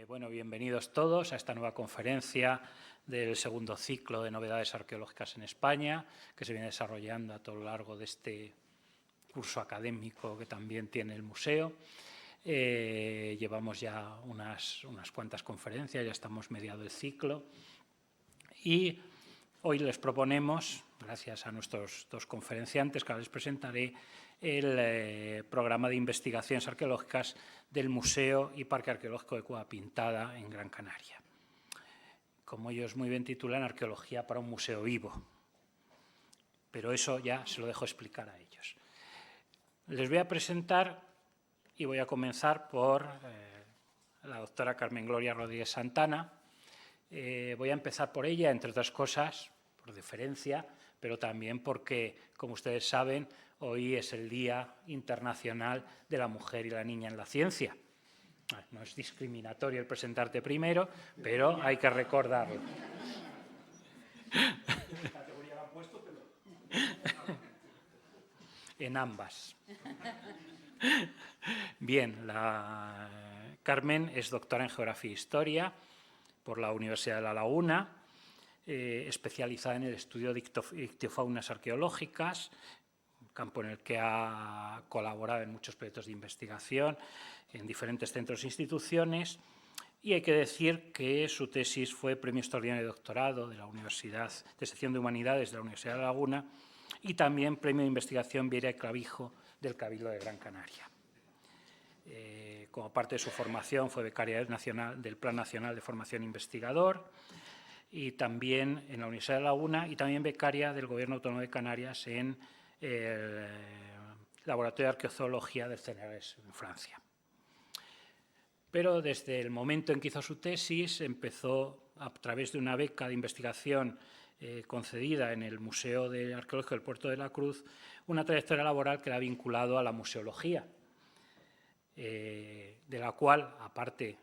Bueno, bienvenidos todos a esta nueva conferencia del segundo ciclo de novedades arqueológicas en España, que se viene desarrollando a todo lo largo de este curso académico que también tiene el museo. Llevamos ya unas cuantas conferencias, ya estamos mediado el ciclo y hoy les proponemos, gracias a nuestros dos conferenciantes que ahora les presentaré, el programa de investigaciones arqueológicas del Museo y Parque Arqueológico de Cueva Pintada en Gran Canaria. Como ellos muy bien titulan, Arqueología para un museo vivo. Pero eso ya se lo dejo explicar a ellos. Les voy a presentar y voy a comenzar por la doctora Carmen Gloria Rodríguez Santana. Voy a empezar por ella, entre otras cosas, por deferencia, pero también porque, como ustedes saben, hoy es el Día Internacional de la Mujer y la Niña en la Ciencia. No es discriminatorio el presentarte primero, pero hay que recordarlo. En ambas. Bien, Carmen es doctora en Geografía e Historia por la Universidad de La Laguna, especializada en el estudio de ictiofaunas arqueológicas, un campo en el que ha colaborado en muchos proyectos de investigación en diferentes centros e instituciones. Y hay que decir que su tesis fue Premio Extraordinario de Doctorado de la Universidad de Sección de Humanidades de la Universidad de La Laguna y también Premio de Investigación Viera y Clavijo del Cabildo de Gran Canaria. Como parte de su formación fue becaria del Plan Nacional de Formación Investigador y también en la Universidad de La Laguna y también becaria del Gobierno Autónomo de Canarias en el Laboratorio de Arqueozoología del CNRS en Francia. Pero desde el momento en que hizo su tesis empezó a través de una beca de investigación concedida en el Museo Arqueológico del Puerto de la Cruz, una trayectoria laboral que la ha vinculado a la museología, de la cual, aparte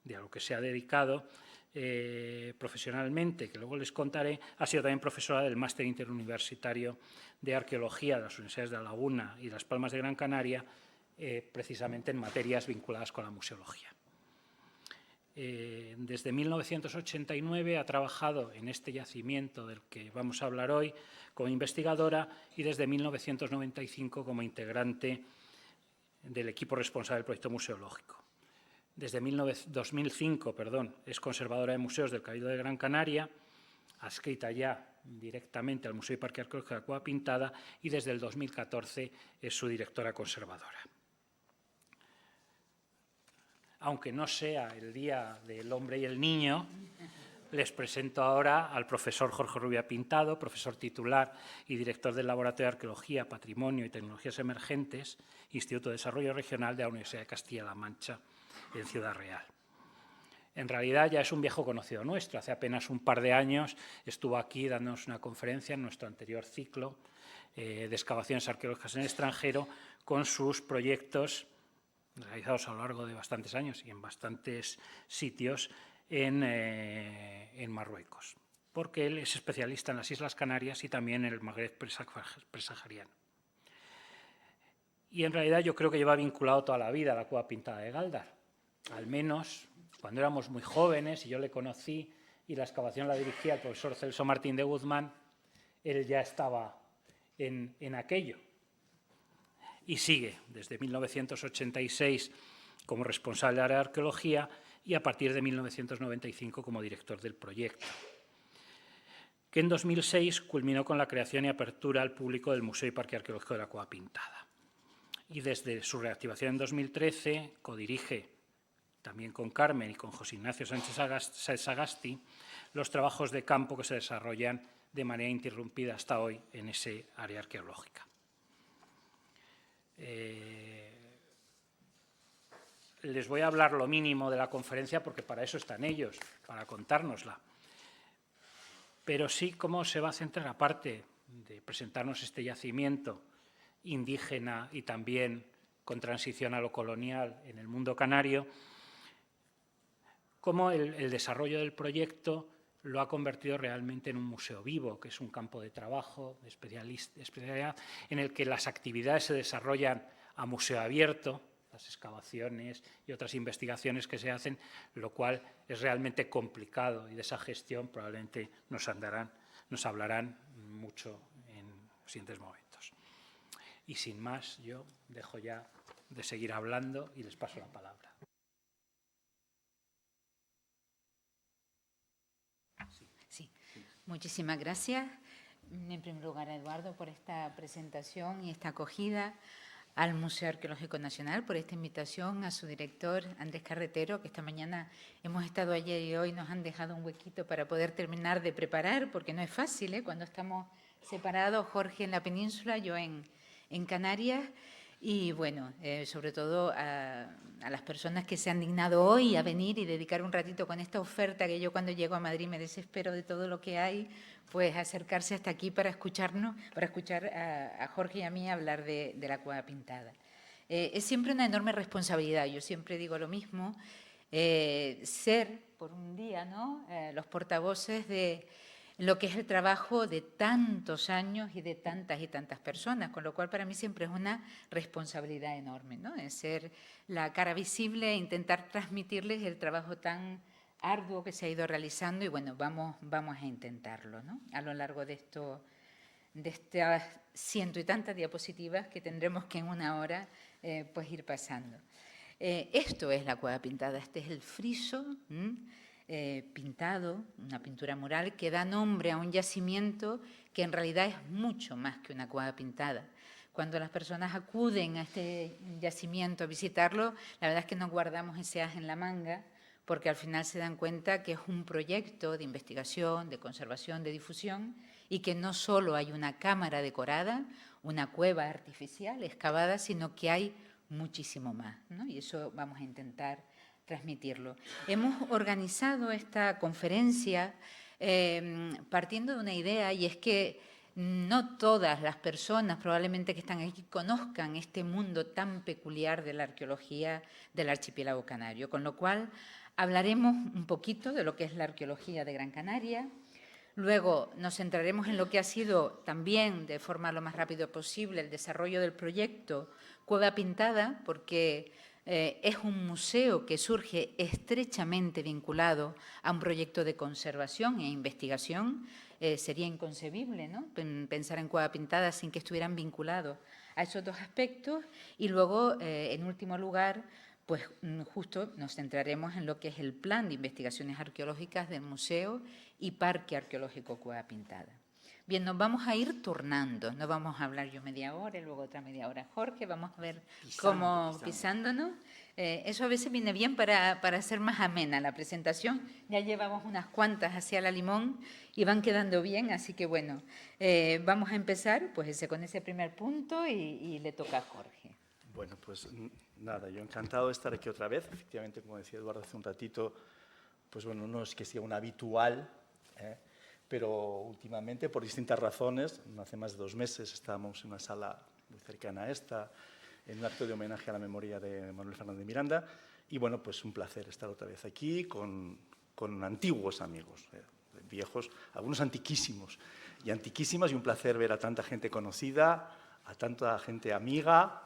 de a lo que se ha dedicado profesionalmente, que luego les contaré, ha sido también profesora del Máster Interuniversitario de Arqueología de las Universidades de La Laguna y Las Palmas de Gran Canaria, precisamente en materias vinculadas con la museología. Desde 1989 ha trabajado en este yacimiento del que vamos a hablar hoy como investigadora y desde 1995 como integrante del equipo responsable del proyecto museológico. Desde 2005 es conservadora de museos del Cabildo de Gran Canaria, adscrita ya directamente al Museo y Parque Arqueológico de la Cueva Pintada y desde el 2014 es su directora conservadora. Aunque no sea el Día del Hombre y el Niño, les presento ahora al profesor Jorge Rubia Pintado, profesor titular y director del Laboratorio de Arqueología, Patrimonio y Tecnologías Emergentes, Instituto de Desarrollo Regional de la Universidad de Castilla-La Mancha, en Ciudad Real. En realidad ya es un viejo conocido nuestro. Hace apenas un par de años estuvo aquí dándonos una conferencia en nuestro anterior ciclo de excavaciones arqueológicas en el extranjero con sus proyectos realizados a lo largo de bastantes años y en bastantes sitios en Marruecos, porque él es especialista en las Islas Canarias y también en el Magreb presahariano. Y en realidad yo creo que lleva vinculado toda la vida a la Cueva Pintada de Gáldar, al menos cuando éramos muy jóvenes y yo le conocí y la excavación la dirigía el profesor Celso Martín de Guzmán, él ya estaba en aquello. Y sigue desde 1986 como responsable de área de arqueología y a partir de 1995 como director del proyecto, que en 2006 culminó con la creación y apertura al público del Museo y Parque Arqueológico de la Cueva Pintada. Y desde su reactivación en 2013 codirige, también con Carmen y con José Ignacio Sánchez Sagasti, los trabajos de campo que se desarrollan de manera interrumpida hasta hoy en ese área arqueológica. Les voy a hablar lo mínimo de la conferencia porque para eso están ellos, para contárnosla. Pero sí cómo se va a centrar, aparte de presentarnos este yacimiento indígena y también con transición a lo colonial en el mundo canario, cómo el desarrollo del proyecto lo ha convertido realmente en un museo vivo, que es un campo de trabajo, de especialidad, en el que las actividades se desarrollan a museo abierto, las excavaciones y otras investigaciones que se hacen, lo cual es realmente complicado, y de esa gestión probablemente nos hablarán mucho en los siguientes momentos. Y sin más, yo dejo ya de seguir hablando y les paso la palabra. Sí. Muchísimas gracias, en primer lugar, a Eduardo por esta presentación y esta acogida, al Museo Arqueológico Nacional por esta invitación, a su director, Andrés Carretero, que esta mañana hemos estado ayer y hoy nos han dejado un huequito para poder terminar de preparar, porque no es fácil, cuando estamos separados, Jorge en la península, yo en Canarias. Y bueno, sobre todo a las personas que se han dignado hoy a venir y dedicar un ratito con esta oferta, que yo cuando llego a Madrid me desespero de todo lo que hay, pues acercarse hasta aquí para escucharnos, para escuchar a Jorge y a mí hablar de la Cueva Pintada. Es siempre una enorme responsabilidad, yo siempre digo lo mismo, ser por un día, ¿no?, los portavoces de lo que es el trabajo de tantos años y de tantas y tantas personas, con lo cual para mí siempre es una responsabilidad enorme, ¿no?, es ser la cara visible e intentar transmitirles el trabajo tan arduo que se ha ido realizando, y bueno, vamos a intentarlo, ¿no?, a lo largo de estas ciento y tantas diapositivas que tendremos que en una hora pues ir pasando. Esto es la Cueva Pintada, este es el friso pintado, una pintura mural que da nombre a un yacimiento que en realidad es mucho más que una cueva pintada. Cuando las personas acuden a este yacimiento a visitarlo, la verdad es que nos guardamos ese as en la manga, porque al final se dan cuenta que es un proyecto de investigación, de conservación, de difusión, y que no solo hay una cámara decorada, una cueva artificial excavada, sino que hay muchísimo más, ¿no? Y eso vamos a intentar transmitirlo. Hemos organizado esta conferencia partiendo de una idea, y es que no todas las personas probablemente que están aquí conozcan este mundo tan peculiar de la arqueología del archipiélago canario, con lo cual hablaremos un poquito de lo que es la arqueología de Gran Canaria. Luego nos centraremos en lo que ha sido también, de forma lo más rápido posible, el desarrollo del proyecto Cueva Pintada, porque es un museo que surge estrechamente vinculado a un proyecto de conservación e investigación. Sería inconcebible, ¿no?, pensar en Cueva Pintada sin que estuvieran vinculados a esos dos aspectos. Y luego, en último lugar, pues justo nos centraremos en lo que es el plan de investigaciones arqueológicas del Museo y Parque Arqueológico Cueva Pintada. Bien, nos vamos a ir turnando, no vamos a hablar yo media hora y luego otra media hora Jorge, vamos a ver cómo pisándonos. Eso a veces viene bien para hacer más amena la presentación. Ya llevamos unas cuantas hacia la limón y van quedando bien, así que bueno, vamos a empezar pues con ese primer punto y le toca a Jorge. Bueno, pues nada, yo encantado de estar aquí otra vez. Efectivamente, como decía Eduardo hace un ratito, pues bueno, no es que sea un habitual, pero últimamente, por distintas razones, hace más de 2 meses estábamos en una sala muy cercana a esta, en un acto de homenaje a la memoria de Manuel Fernández Miranda, y bueno, pues un placer estar otra vez aquí con antiguos amigos, viejos, algunos antiquísimos y antiquísimas, y un placer ver a tanta gente conocida, a tanta gente amiga,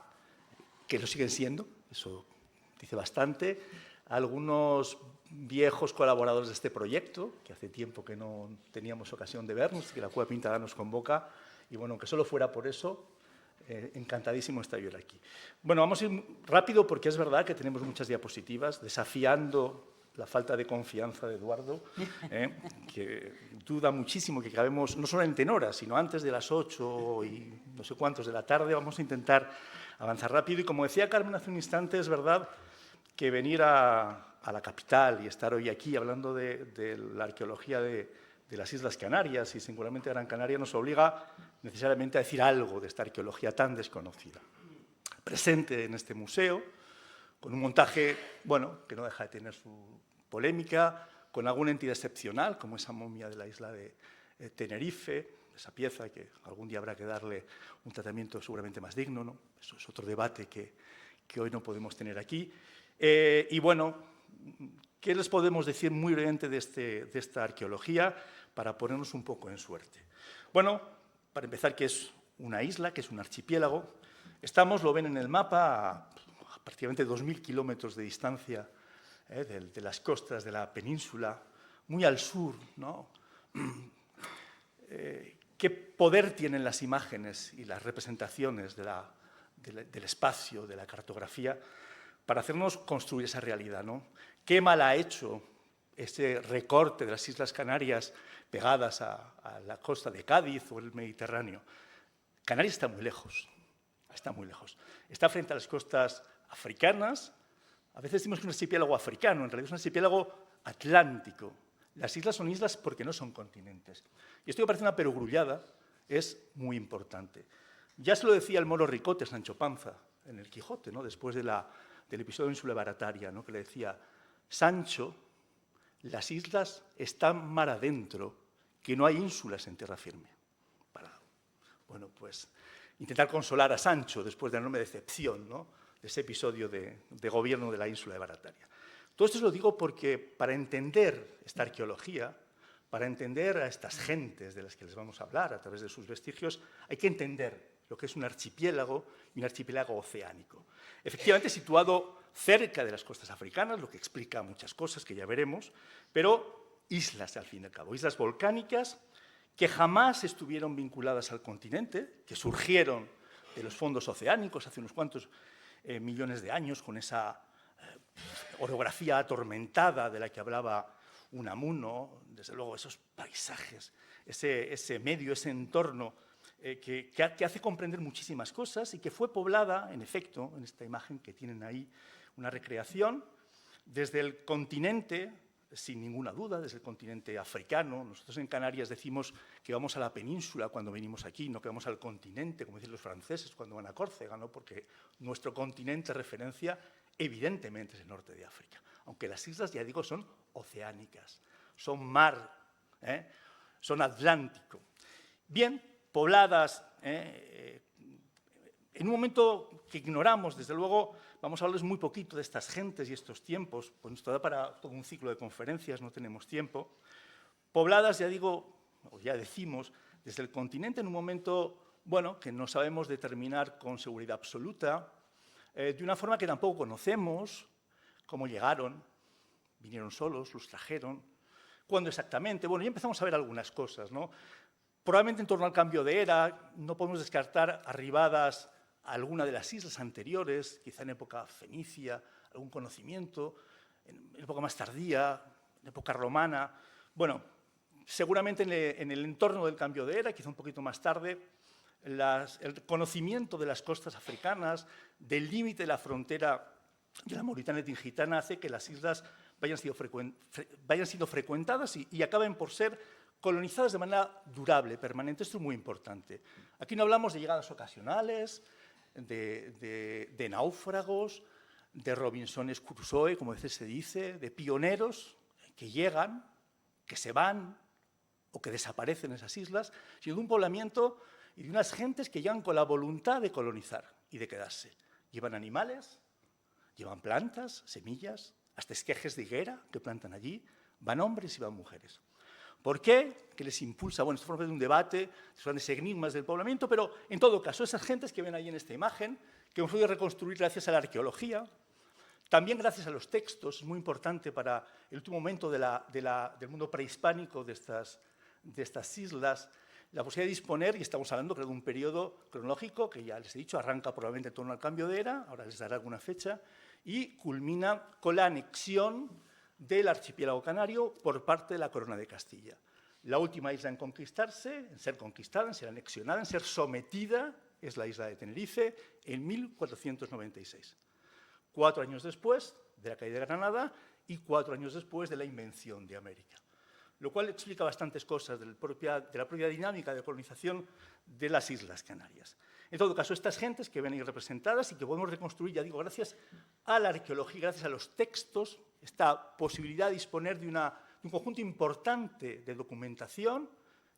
que lo siguen siendo, eso dice bastante, algunos viejos colaboradores de este proyecto, que hace tiempo que no teníamos ocasión de vernos, que la Cueva Pintada nos convoca, y bueno, aunque solo fuera por eso, encantadísimo estar yo aquí. Bueno, vamos a ir rápido porque es verdad que tenemos muchas diapositivas, desafiando la falta de confianza de Eduardo, que duda muchísimo que acabemos, no solamente en horas, sino antes de las 8 y no sé cuántos de la tarde. Vamos a intentar avanzar rápido. Y como decía Carmen hace un instante, es verdad que venir a la capital y estar hoy aquí hablando de la arqueología de las Islas Canarias y singularmente de Gran Canaria nos obliga necesariamente a decir algo de esta arqueología tan desconocida. Presente en este museo, con un montaje, bueno, que no deja de tener su polémica, con alguna entidad excepcional, como esa momia de la isla de Tenerife, esa pieza que algún día habrá que darle un tratamiento seguramente más digno, ¿no? Eso es otro debate que hoy no podemos tener aquí. Y bueno, ¿qué les podemos decir muy brevemente de esta arqueología para ponernos un poco en suerte? Bueno, para empezar, que es una isla, que es un archipiélago. Estamos, lo ven en el mapa, a prácticamente 2.000 kilómetros de distancia de las costas de la península, muy al sur, ¿no? ¿Qué poder tienen las imágenes y las representaciones del espacio, de la cartografía, para hacernos construir esa realidad, ¿no? ¿Qué mal ha hecho ese recorte de las Islas Canarias pegadas a la costa de Cádiz o el Mediterráneo? Canarias está muy lejos, está muy lejos. Está frente a las costas africanas. A veces decimos que es un archipiélago africano, en realidad es un archipiélago atlántico. Las islas son islas porque no son continentes. Y esto que parece una perogrullada es muy importante. Ya se lo decía el moro Ricote, Sancho Panza, en el Quijote, ¿no? Después del episodio de Ínsula Barataria, ¿no? Que le decía: Sancho, las islas están mar adentro, que no hay ínsulas en tierra firme. Bueno, pues intentar consolar a Sancho después de la enorme decepción, ¿no? De ese episodio de gobierno de la Ínsula de Barataria. Todo esto se lo digo porque para entender esta arqueología, para entender a estas gentes de las que les vamos a hablar a través de sus vestigios, hay que entender lo que es un archipiélago y un archipiélago oceánico. Efectivamente, situado cerca de las costas africanas, lo que explica muchas cosas que ya veremos, pero islas, al fin y al cabo, islas volcánicas que jamás estuvieron vinculadas al continente, que surgieron de los fondos oceánicos hace unos cuantos millones de años, con esa orografía atormentada de la que hablaba Unamuno, desde luego esos paisajes, ese medio, ese entorno que hace comprender muchísimas cosas y que fue poblada, en efecto, en esta imagen que tienen ahí, una recreación desde el continente, sin ninguna duda, desde el continente africano. Nosotros en Canarias decimos que vamos a la península cuando venimos aquí, no que vamos al continente, como dicen los franceses cuando van a Córcega, ¿no? Porque nuestro continente de referencia evidentemente es el norte de África, aunque las islas, ya digo, son oceánicas, son mar, son Atlántico. Bien, pobladas, en un momento que ignoramos, desde luego, vamos a hablarles muy poquito de estas gentes y estos tiempos, pues nos da para todo un ciclo de conferencias, no tenemos tiempo. Pobladas, ya digo, o ya decimos, desde el continente en un momento, bueno, que no sabemos determinar con seguridad absoluta, de una forma que tampoco conocemos, cómo llegaron, vinieron solos, los trajeron, cuándo exactamente. Bueno, ya empezamos a ver algunas cosas, ¿no? Probablemente en torno al cambio de era, no podemos descartar arribadas a alguna de las islas anteriores, quizá en época fenicia, algún conocimiento, en época más tardía, en época romana. Bueno, seguramente en el entorno del cambio de era, quizá un poquito más tarde, el conocimiento de las costas africanas, del límite de la frontera de la Mauritania tingitana, hace que las islas vayan siendo frecuentadas y acaben por ser colonizadas de manera durable, permanente. Esto es muy importante. Aquí no hablamos de llegadas ocasionales, de náufragos, de Robinson Crusoe, como a veces se dice, de pioneros que llegan, que se van o que desaparecen en esas islas, sino de un poblamiento y de unas gentes que llegan con la voluntad de colonizar y de quedarse. Llevan animales, llevan plantas, semillas, hasta esquejes de higuera que plantan allí, van hombres y van mujeres. ¿Por qué? ¿Qué les impulsa? Bueno, esto forma de un debate, son grandes enigmas del poblamiento, pero en todo caso, esas gentes que ven ahí en esta imagen, que hemos podido reconstruir gracias a la arqueología, también gracias a los textos, es muy importante para el último momento del mundo prehispánico de estas islas, la posibilidad de disponer, y estamos hablando creo, de un periodo cronológico que ya les he dicho, arranca probablemente en torno al cambio de era, ahora les daré alguna fecha, y culmina con la anexión del archipiélago canario por parte de la Corona de Castilla. La última isla en conquistarse, en ser conquistada, en ser anexionada, en ser sometida, es la isla de Tenerife, en 1496. 4 años después de la caída de Granada y 4 años después de la invención de América. Lo cual explica bastantes cosas de la propia dinámica de colonización de las Islas Canarias. En todo caso, estas gentes que ven ahí representadas y que podemos reconstruir, ya digo, gracias a la arqueología, gracias a los textos, esta posibilidad de disponer de un conjunto importante de documentación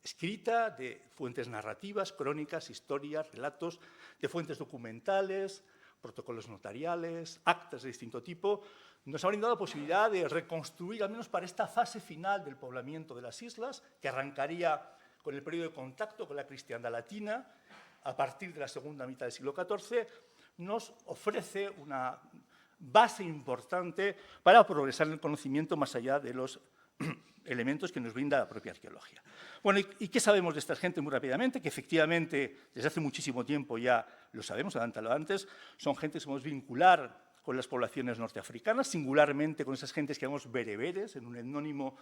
escrita, de fuentes narrativas, crónicas, historias, relatos, de fuentes documentales, protocolos notariales, actas de distinto tipo, nos ha brindado la posibilidad de reconstruir, al menos para esta fase final del poblamiento de las islas, que arrancaría con el periodo de contacto con la cristiandad latina, a partir de la segunda mitad del siglo XIV, nos ofrece una base importante para progresar en el conocimiento más allá de los elementos que nos brinda la propia arqueología. Bueno, ¿y qué sabemos de esta gente muy rápidamente? Que efectivamente, desde hace muchísimo tiempo ya lo sabemos, adelántalo antes, son gentes que podemos vincular con las poblaciones norteafricanas, singularmente con esas gentes que llamamos bereberes, en un etnónimo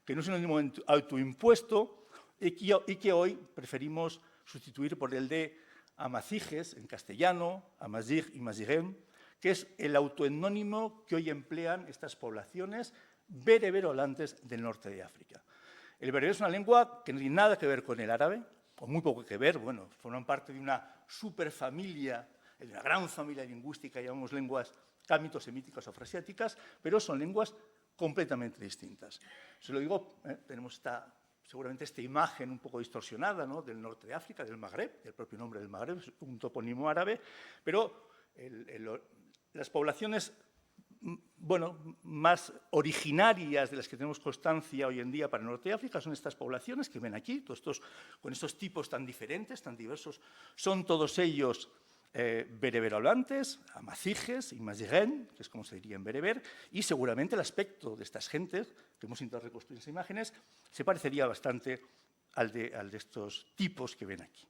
que no es un etnónimo autoimpuesto y que hoy preferimos sustituir por el de amazijes, en castellano, amazigh y mazighem, que es el autoetnónimo que hoy emplean estas poblaciones bereberolantes del norte de África. El bereber es una lengua que no tiene nada que ver con el árabe, o muy poco que ver, bueno, forman parte de una superfamilia, de una gran familia lingüística, llamamos lenguas cámito-semíticas o afroasiáticas, pero son lenguas completamente distintas. Se lo digo, tenemos seguramente esta imagen un poco distorsionada, ¿no?, del norte de África, del Magreb, el propio nombre del Magreb es un topónimo árabe, pero las poblaciones más originarias de las que tenemos constancia hoy en día para el norte de África son estas poblaciones que ven aquí, con estos tipos tan diferentes, tan diversos, son todos ellos bereberohablantes, amazijes y mazighen, que es como se diría en bereber, y seguramente el aspecto de estas gentes, que hemos intentado reconstruir en esas imágenes, se parecería bastante al de estos tipos que ven aquí.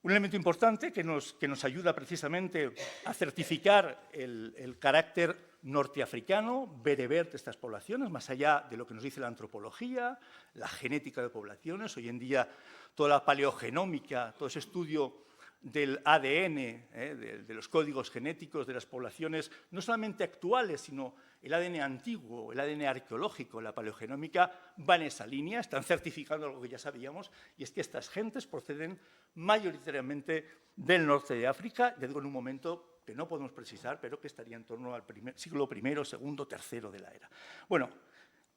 Un elemento importante que nos ayuda precisamente a certificar el carácter norteafricano, bereber de estas poblaciones, más allá de lo que nos dice la antropología, la genética de poblaciones, hoy en día toda la paleogenómica, todo ese estudio del ADN, de los códigos genéticos de las poblaciones, no solamente actuales, sino el ADN antiguo, el ADN arqueológico, la paleogenómica, va en esa línea, están certificando algo que ya sabíamos, y es que estas gentes proceden mayoritariamente del norte de África, ya digo en un momento que no podemos precisar, pero que estaría en torno al siglo I, II, III de la era. Bueno,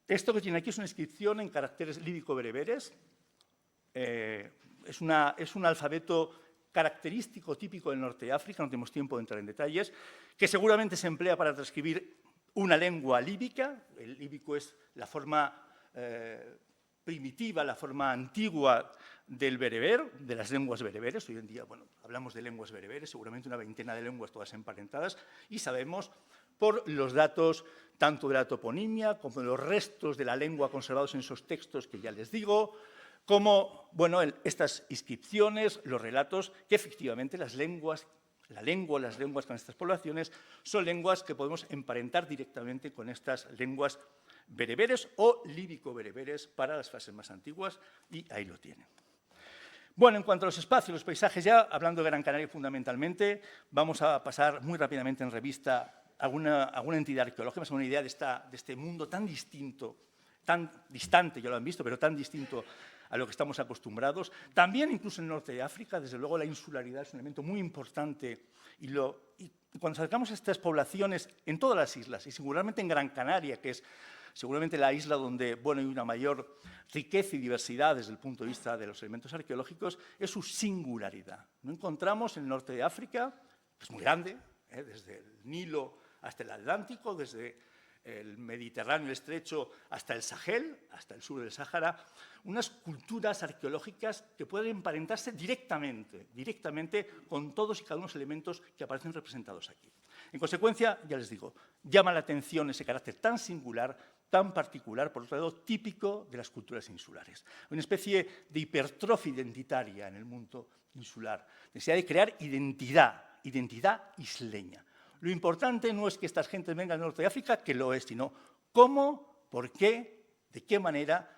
esto que tiene aquí es una inscripción en caracteres líbico-bereberes, es un alfabeto característico, típico del norte de África, no tenemos tiempo de entrar en detalles, que seguramente se emplea para transcribir una lengua líbica. El líbico es la forma primitiva, la forma antigua del bereber, de las lenguas bereberes. Hoy en día, bueno, hablamos de lenguas bereberes, seguramente una veintena de lenguas todas emparentadas, y sabemos por los datos tanto de la toponimia como de los restos de la lengua conservados en esos textos que ya les digo, como bueno, estas inscripciones, los relatos, que efectivamente las lenguas con estas poblaciones son lenguas que podemos emparentar directamente con estas lenguas bereberes o líbico-bereberes para las fases más antiguas, y ahí lo tienen. Bueno, en cuanto a los espacios, los paisajes, ya hablando de Gran Canaria fundamentalmente, vamos a pasar muy rápidamente en revista alguna entidad arqueológica, más una idea de este mundo tan distinto, tan distante, ya lo han visto, pero tan distinto a lo que estamos acostumbrados. También incluso en el norte de África, desde luego la insularidad es un elemento muy importante, y cuando nos acercamos a estas poblaciones en todas las islas, y singularmente en Gran Canaria, que es seguramente la isla donde hay una mayor riqueza y diversidad desde el punto de vista de los elementos arqueológicos, es su singularidad. No encontramos en el norte de África, que es muy grande, desde el Nilo hasta el Atlántico, desde el Mediterráneo, el Estrecho, hasta el Sahel, hasta el sur del Sáhara, unas culturas arqueológicas que pueden emparentarse directamente con todos y cada uno de los elementos que aparecen representados aquí. En consecuencia, ya les digo, llama la atención ese carácter tan singular, tan particular, por otro lado, típico de las culturas insulares. Una especie de hipertrofia identitaria en el mundo insular, necesidad de crear identidad isleña. Lo importante no es que estas gentes vengan del norte de África, que lo es, sino cómo, por qué, de qué manera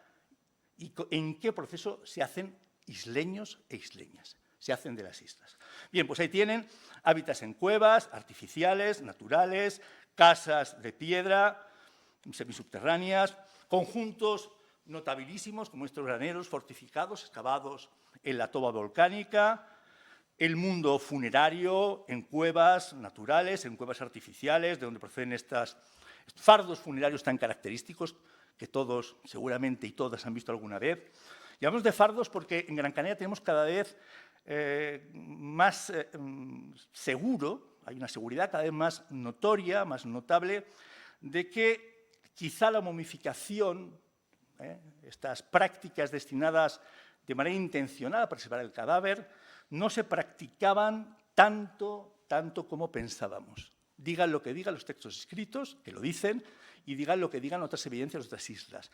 y en qué proceso se hacen isleños e isleñas, se hacen de las islas. Bien, pues ahí tienen hábitats en cuevas, artificiales, naturales, casas de piedra, semisubterráneas, conjuntos notabilísimos como estos graneros fortificados, excavados en la toba volcánica, el mundo funerario en cuevas naturales, en cuevas artificiales, de donde proceden estos fardos funerarios tan característicos que todos, seguramente, y todas han visto alguna vez. Y hablamos de fardos porque en Gran Canaria tenemos cada vez más seguro, hay una seguridad cada vez más notoria, más notable, de que quizá la momificación, estas prácticas destinadas de manera intencionada a preservar el cadáver, no se practicaban tanto tanto como pensábamos. Digan lo que digan los textos escritos, que lo dicen, y digan lo que digan otras evidencias de otras islas.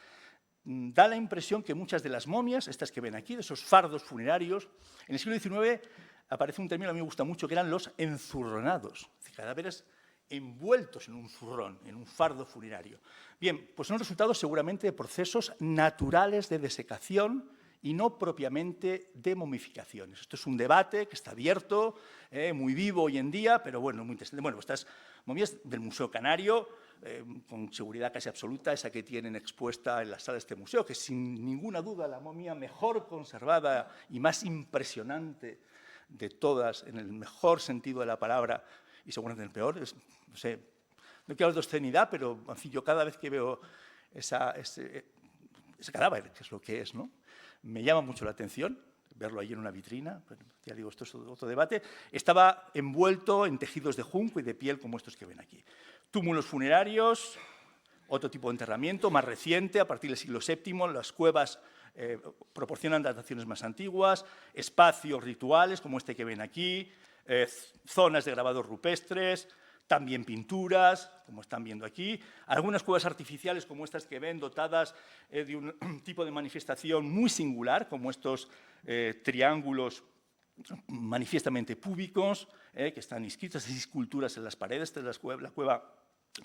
Da la impresión que muchas de las momias, estas que ven aquí, de esos fardos funerarios, en el siglo XIX aparece un término que a mí me gusta mucho, que eran los enzurronados, es decir, cadáveres envueltos en un zurrón, en un fardo funerario. Bien, pues son resultados seguramente de procesos naturales de desecación y no propiamente de momificaciones. Esto es un debate que está abierto, muy vivo hoy en día, pero bueno, muy interesante. Bueno, estas momias del Museo Canario, con seguridad casi absoluta, esa que tienen expuesta en la sala de este museo, que es sin ninguna duda la momia mejor conservada y más impresionante de todas, en el mejor sentido de la palabra, y seguramente en el peor. No sé, no quiero hablar de obscenidad, pero en fin, yo cada vez que veo ese cadáver, que es lo que es, ¿no?, me llama mucho la atención verlo ahí en una vitrina. Bueno, ya digo, esto es otro debate. Estaba envuelto en tejidos de junco y de piel como estos que ven aquí. Túmulos funerarios, otro tipo de enterramiento, más reciente, a partir del siglo VII, las cuevas proporcionan dataciones más antiguas, espacios rituales como este que ven aquí, zonas de grabados rupestres, también pinturas, como están viendo aquí, algunas cuevas artificiales como estas que ven, dotadas de un tipo de manifestación muy singular, como estos triángulos manifiestamente púbicos, que están inscritas, esas esculturas en las paredes. Esta es la cueva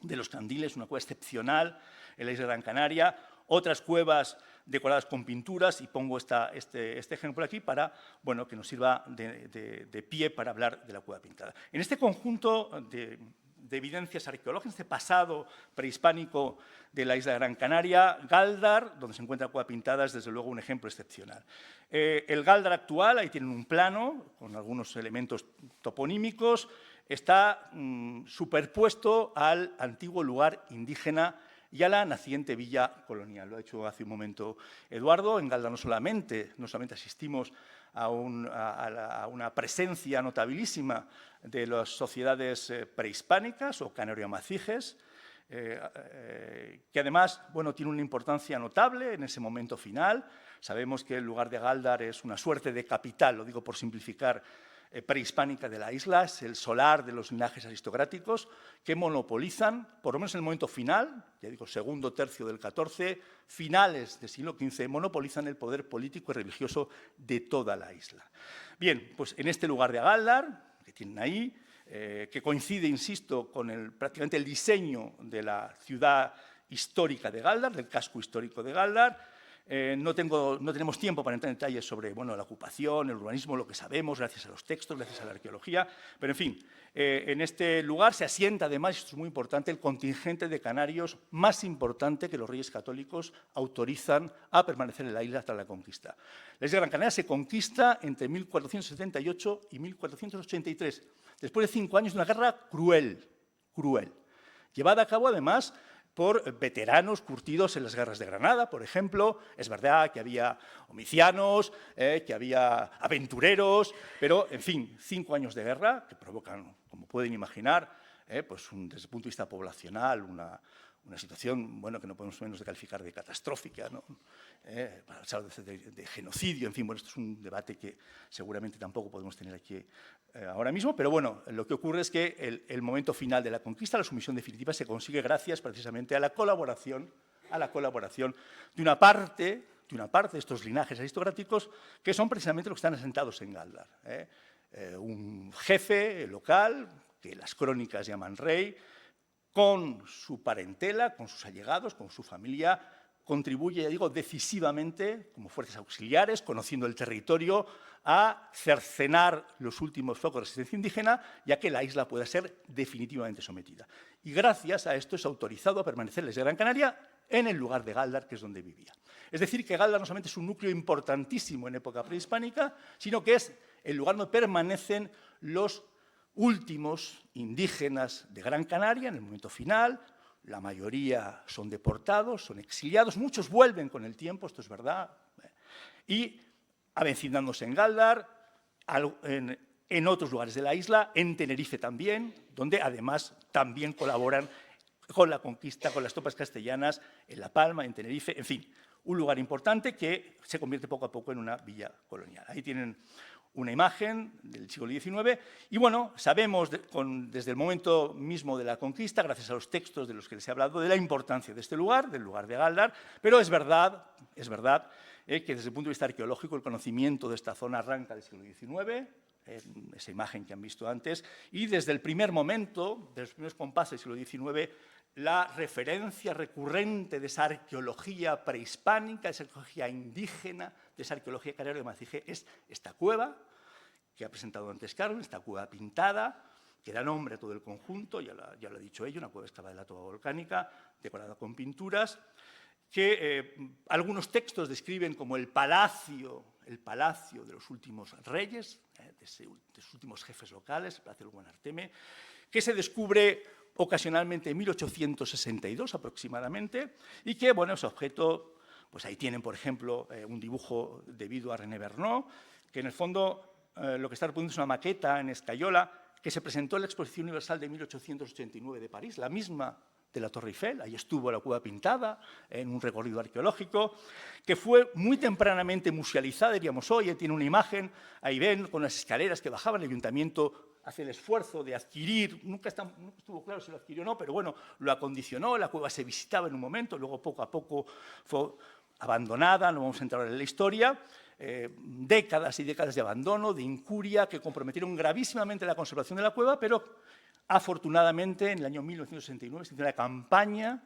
de los Candiles, una cueva excepcional en la isla de Gran Canaria, otras cuevas decoradas con pinturas, y pongo este ejemplo aquí para, bueno, que nos sirva de pie para hablar de la cueva pintada. En este conjunto de evidencias arqueológicas, este pasado prehispánico de la isla de Gran Canaria, Gáldar, donde se encuentra cueva pintada, es desde luego un ejemplo excepcional. El Gáldar actual, ahí tienen un plano con algunos elementos toponímicos, está superpuesto al antiguo lugar indígena y a la naciente villa colonial. Lo ha hecho hace un momento Eduardo. En Gáldar no solamente asistimos a una presencia notabilísima de las sociedades prehispánicas o canario-amacijes, que además, bueno, tiene una importancia notable en ese momento final. Sabemos que el lugar de Gáldar es una suerte de capital, lo digo por simplificar, prehispánica de la isla, es el solar de los linajes aristocráticos que monopolizan, por lo menos en el momento final, ya digo, segundo tercio del XIV, finales del siglo XV, monopolizan el poder político y religioso de toda la isla. Bien, pues en este lugar de Gáldar, que tienen ahí, que coincide, insisto, con prácticamente el diseño de la ciudad histórica de Gáldar, del casco histórico de Gáldar. No tenemos tiempo para entrar en detalles sobre, bueno, la ocupación, el urbanismo, lo que sabemos gracias a los textos, gracias a la arqueología, pero en fin, en este lugar se asienta además, y esto es muy importante, el contingente de canarios más importante que los Reyes Católicos autorizan a permanecer en la isla hasta la conquista. La isla de Gran Canaria se conquista entre 1478 y 1483, después de 5 años de una guerra cruel, llevada a cabo además por veteranos curtidos en las guerras de Granada, por ejemplo. Es verdad que había homicianos, que había aventureros, pero, en fin, 5 años de guerra que provocan, como pueden imaginar, pues desde el punto de vista poblacional, una situación, bueno, que no podemos menos de calificar de catastrófica, ¿no? Para hablar de genocidio, en fin, bueno, esto es un debate que seguramente tampoco podemos tener aquí ahora mismo, pero bueno, lo que ocurre es que el momento final de la conquista, la sumisión definitiva, se consigue gracias precisamente a la colaboración de una parte de estos linajes aristocráticos que son precisamente los que están asentados en Gáldar. Un jefe local, que las crónicas llaman rey, con su parentela, con sus allegados, con su familia, contribuye, ya digo, decisivamente, como fuerzas auxiliares, conociendo el territorio, a cercenar los últimos focos de resistencia indígena, ya que la isla pueda ser definitivamente sometida. Y gracias a esto es autorizado a permanecer desde Gran Canaria en el lugar de Gáldar, que es donde vivía. Es decir, que Gáldar no solamente es un núcleo importantísimo en época prehispánica, sino que es el lugar donde permanecen los últimos indígenas de Gran Canaria en el momento final. La mayoría son deportados, son exiliados, muchos vuelven con el tiempo, esto es verdad, y avecindándose en Gáldar, en otros lugares de la isla, en Tenerife también, donde además también colaboran con la conquista, con las tropas castellanas, en La Palma, en Tenerife, en fin, un lugar importante que se convierte poco a poco en una villa colonial. Ahí tienen una imagen del siglo XIX y, bueno, sabemos desde el momento mismo de la conquista, gracias a los textos de los que les he hablado, de la importancia de este lugar, del lugar de Gáldar, pero es verdad que desde el punto de vista arqueológico el conocimiento de esta zona arranca del siglo XIX, esa imagen que han visto antes, y desde el primer momento, de los primeros compases del siglo XIX, la referencia recurrente de esa arqueología prehispánica, de esa arqueología indígena, de esa arqueología canaria de Macijé, es esta cueva que ha presentado antes Carmen, esta cueva pintada, que da nombre a todo el conjunto, ya lo ha dicho ella, una cueva excavada de la toba volcánica, decorada con pinturas, que algunos textos describen como el palacio de los últimos reyes, de sus últimos jefes locales, el Palacio del Guanarteme, que se descubre ocasionalmente en 1862 aproximadamente, y que, bueno, es objeto, pues ahí tienen, por ejemplo, un dibujo debido a René Bernot, que en el fondo lo que está reproduciendo es una maqueta en escayola que se presentó en la Exposición Universal de 1889 de París, la misma de la Torre Eiffel, ahí estuvo la cueva pintada en un recorrido arqueológico, que fue muy tempranamente musealizada, diríamos hoy, tiene una imagen, ahí ven, con las escaleras que bajaban, el ayuntamiento hace el esfuerzo de adquirir, nunca estuvo claro si lo adquirió o no, pero bueno, lo acondicionó, la cueva se visitaba en un momento, luego poco a poco fue abandonada, no vamos a entrar en la historia, décadas y décadas de abandono, de incuria, que comprometieron gravísimamente la conservación de la cueva, pero afortunadamente en el año 1969 se hizo una campaña,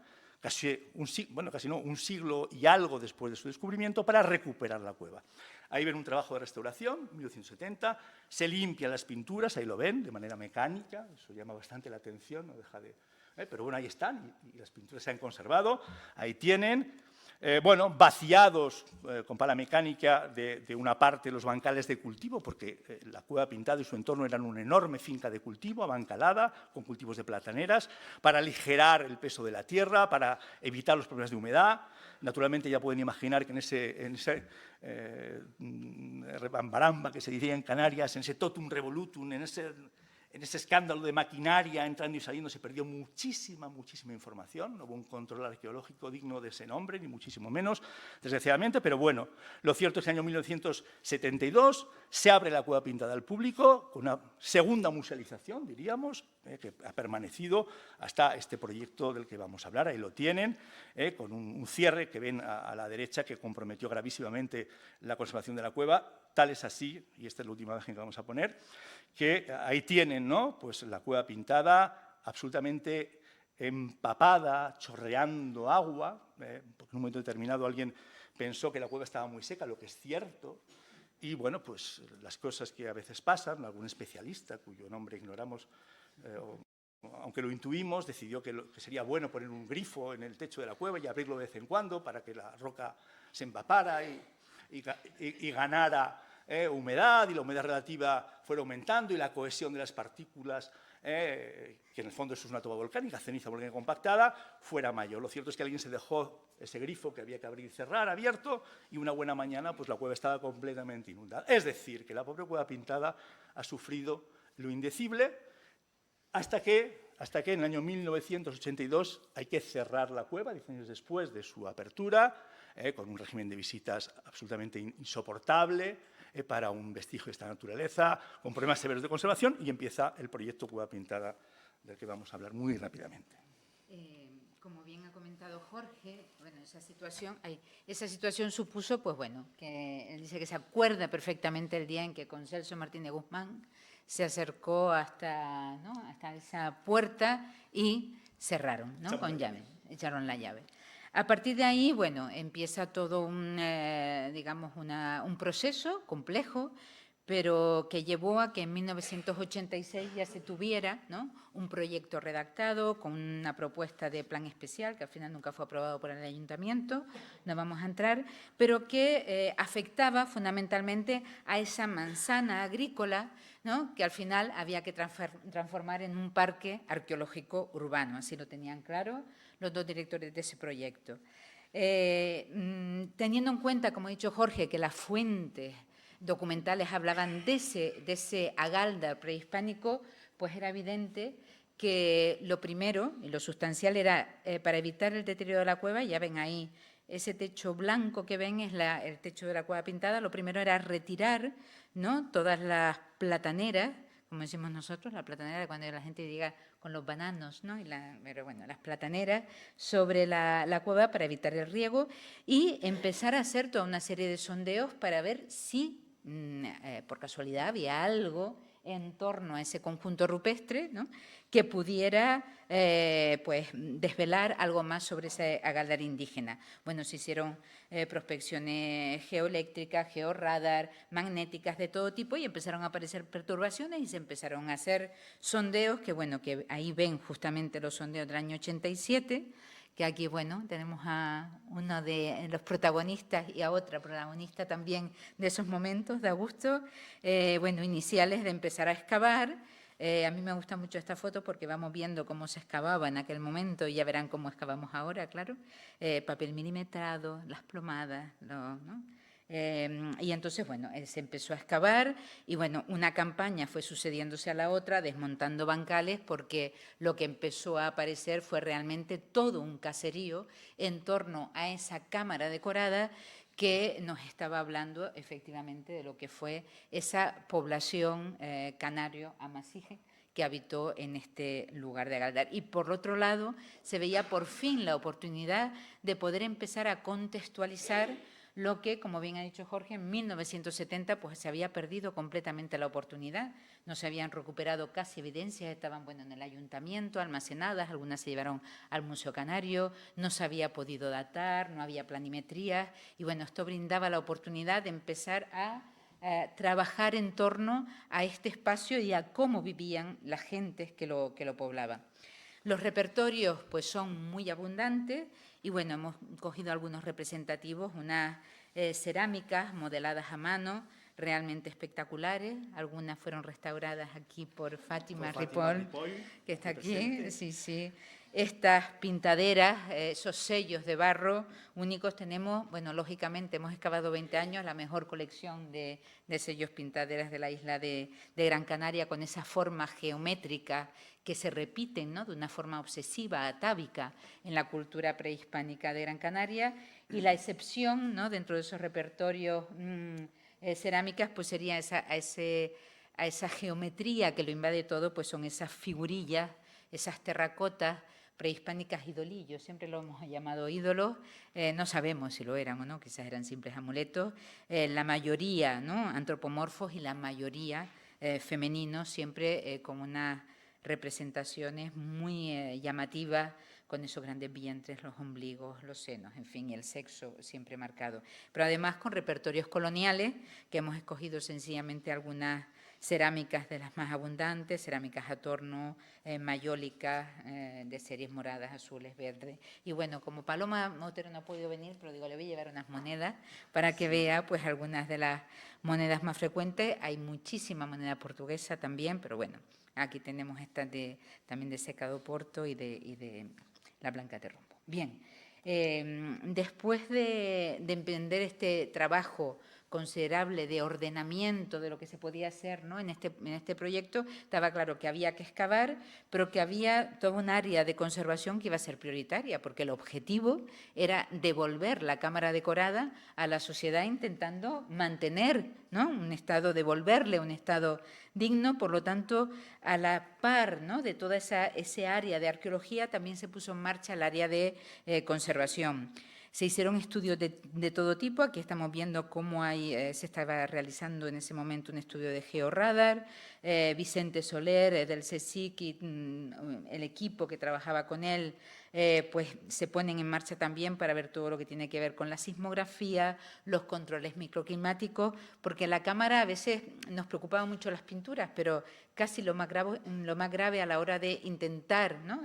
un siglo y algo después de su descubrimiento, para recuperar la cueva. Ahí ven un trabajo de restauración, 1970, se limpian las pinturas, ahí lo ven, de manera mecánica, eso llama bastante la atención, no deja de... pero bueno, ahí están, y las pinturas se han conservado, ahí tienen... bueno, vaciados con pala mecánica de una parte los bancales de cultivo, porque la cueva pintada y su entorno eran una enorme finca de cultivo, abancalada, con cultivos de plataneras, para aligerar el peso de la tierra, para evitar los problemas de humedad. Naturalmente ya pueden imaginar que en ese rebambaramba que se diría en Canarias, en ese totum revolutum, en ese escándalo de maquinaria entrando y saliendo se perdió muchísima información, no hubo un control arqueológico digno de ese nombre, ni muchísimo menos, desgraciadamente, pero bueno, lo cierto es que en el año 1972 se abre la cueva pintada al público, con una segunda musealización, diríamos, que ha permanecido hasta este proyecto del que vamos a hablar, ahí lo tienen, con un cierre que ven a la derecha que comprometió gravísimamente la conservación de la cueva. Tal es así, y esta es la última imagen que vamos a poner, que ahí tienen, ¿no?, pues la cueva pintada absolutamente empapada, chorreando agua, porque en un momento determinado alguien pensó que la cueva estaba muy seca, lo que es cierto, y bueno, pues las cosas que a veces pasan, algún especialista cuyo nombre ignoramos, aunque lo intuimos, decidió que sería bueno poner un grifo en el techo de la cueva y abrirlo de vez en cuando para que la roca se empapara y ganara humedad, y la humedad relativa fuera aumentando y la cohesión de las partículas, que en el fondo eso es una toba volcánica, ceniza volcánica compactada, fuera mayor. Lo cierto es que alguien se dejó ese grifo que había que abrir y cerrar abierto, y una buena mañana pues la cueva estaba completamente inundada. Es decir, que la pobre cueva pintada ha sufrido lo indecible hasta que en el año 1982 hay que cerrar la cueva, 10 años después de su apertura, con un régimen de visitas absolutamente insoportable para un vestigio de esta naturaleza, con problemas severos de conservación, y empieza el proyecto Cueva Pintada, del que vamos a hablar muy rápidamente. Como bien ha comentado Jorge, bueno, esa situación supuso, pues bueno, que él dice que se acuerda perfectamente el día en que con Celso Martínez Guzmán se acercó hasta esa puerta y cerraron, ¿no?, con llave, echaron la llave. A partir de ahí, bueno, empieza todo un proceso complejo, pero que llevó a que en 1986 ya se tuviera, ¿no?, un proyecto redactado con una propuesta de plan especial, que al final nunca fue aprobado por el ayuntamiento, no vamos a entrar, pero que afectaba fundamentalmente a esa manzana agrícola, ¿no?, que al final había que transformar en un parque arqueológico urbano, así lo tenían claro los dos directores de ese proyecto. Teniendo en cuenta, como ha dicho Jorge, que las fuentes documentales hablaban de ese Agáldar prehispánico, pues era evidente que lo primero y lo sustancial era, para evitar el deterioro de la cueva, ya ven ahí ese techo blanco que ven es el techo de la cueva pintada. Lo primero era retirar, ¿no?, todas las plataneras, como decimos nosotros, la platanera cuando la gente llega con los bananos, ¿no?, pero bueno, las plataneras sobre la cueva para evitar el riego y empezar a hacer toda una serie de sondeos para ver si por casualidad había algo en torno a ese conjunto rupestre, ¿no?, que pudiera pues desvelar algo más sobre ese agaldar indígena. Bueno, se hicieron prospecciones geoeléctricas, georradar, magnéticas de todo tipo y empezaron a aparecer perturbaciones y se empezaron a hacer sondeos que, bueno, que ahí ven justamente los sondeos del año 87, que aquí, bueno, tenemos a uno de los protagonistas y a otra protagonista también de esos momentos, de Augusto, bueno, iniciales de empezar a excavar. A mí me gusta mucho esta foto porque vamos viendo cómo se excavaba en aquel momento y ya verán cómo excavamos ahora, claro. Papel milimetrado, las plomadas, ¿no? Y entonces, bueno, se empezó a excavar y, bueno, una campaña fue sucediéndose a la otra, desmontando bancales, porque lo que empezó a aparecer fue realmente todo un caserío en torno a esa cámara decorada que nos estaba hablando efectivamente de lo que fue esa población canario-amasije que habitó en este lugar de Agaldar. Y por otro lado, se veía por fin la oportunidad de poder empezar a contextualizar lo que, como bien ha dicho Jorge, en 1970 pues se había perdido completamente la oportunidad, no se habían recuperado casi evidencias, estaban, bueno, en el ayuntamiento almacenadas, algunas se llevaron al Museo Canario, no se había podido datar, no había planimetrías y, bueno, esto brindaba la oportunidad de empezar a trabajar en torno a este espacio y a cómo vivían las gentes que lo poblaban. Los repertorios pues son muy abundantes y, bueno, hemos cogido algunos representativos, unas cerámicas modeladas a mano, realmente espectaculares. Algunas fueron restauradas aquí por Fátima Ripoll, que está aquí. Sí, sí. Estas pintaderas, esos sellos de barro únicos tenemos, bueno, lógicamente hemos excavado 20 años, la mejor colección de sellos pintaderas de la isla de Gran Canaria, con esa forma geométrica que se repiten, ¿no?, de una forma obsesiva, atávica, en la cultura prehispánica de Gran Canaria. Y la excepción, ¿no?, dentro de esos repertorios cerámicas, pues sería a esa geometría que lo invade todo, pues son esas figurillas, esas terracotas prehispánicas idolillos, siempre lo hemos llamado ídolos, no sabemos si lo eran o no, quizás eran simples amuletos, la mayoría, ¿no?, antropomorfos y la mayoría femeninos, siempre con unas representaciones muy llamativas, con esos grandes vientres, los ombligos, los senos, en fin, y el sexo siempre marcado. Pero además con repertorios coloniales, que hemos escogido sencillamente algunas cerámicas de las más abundantes, cerámicas a torno, mayólicas, de series moradas, azules, verdes. Y, bueno, como Paloma Motero no ha podido venir, pero digo, le voy a llevar unas monedas para que vea pues algunas de las monedas más frecuentes. Hay muchísima moneda portuguesa también, pero bueno, aquí tenemos estas también de Secado Porto y de la Blanca de Rombo. Bien, después de emprender este trabajo considerable de ordenamiento de lo que se podía hacer, ¿no?, en este proyecto, estaba claro que había que excavar, pero que había toda un área de conservación que iba a ser prioritaria, porque el objetivo era devolver la cámara decorada a la sociedad, intentando mantener, ¿no?, un estado, devolverle un estado digno. Por lo tanto, a la par, ¿no?, de toda ese área de arqueología, también se puso en marcha el área de conservación. Se hicieron estudios de todo tipo. Aquí estamos viendo cómo se estaba realizando en ese momento un estudio de georradar. Vicente Soler, del CSIC, y el equipo que trabajaba con él, pues se ponen en marcha también para ver todo lo que tiene que ver con la sismografía, los controles microclimáticos, porque la cámara a veces nos preocupaba mucho las pinturas, pero casi lo más grave a la hora de intentar, ¿no?,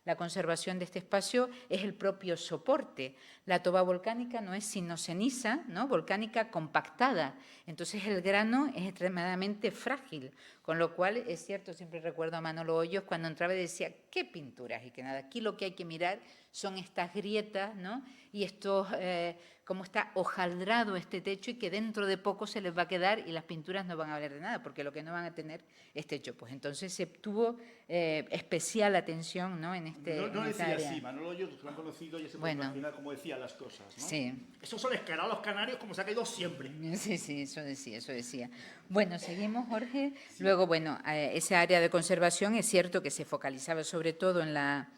la conservación de este espacio es el propio soporte. La toba volcánica no es sino ceniza, ¿no?, volcánica compactada. Entonces el grano es extremadamente frágil, con lo cual es cierto, siempre recuerdo a Manolo Hoyos cuando entraba y decía, ¿qué pinturas? Y que nada, aquí lo que hay que mirar son estas grietas, ¿no?, y estos cómo está hojaldrado este techo y que dentro de poco se les va a quedar y las pinturas no van a valer de nada, porque lo que no van a tener es techo. Pues entonces se tuvo especial atención, ¿no? en No esta decía área. así, Manolo, yo lo han conocido y ese Bueno, al final como decía las cosas, ¿no? Sí. Esos son escarados canarios como se ha caído siempre. Sí, sí, eso decía, eso decía. Bueno, seguimos, Jorge. Sí. Luego, bueno, esa área de conservación es cierto que se focalizaba sobre todo en la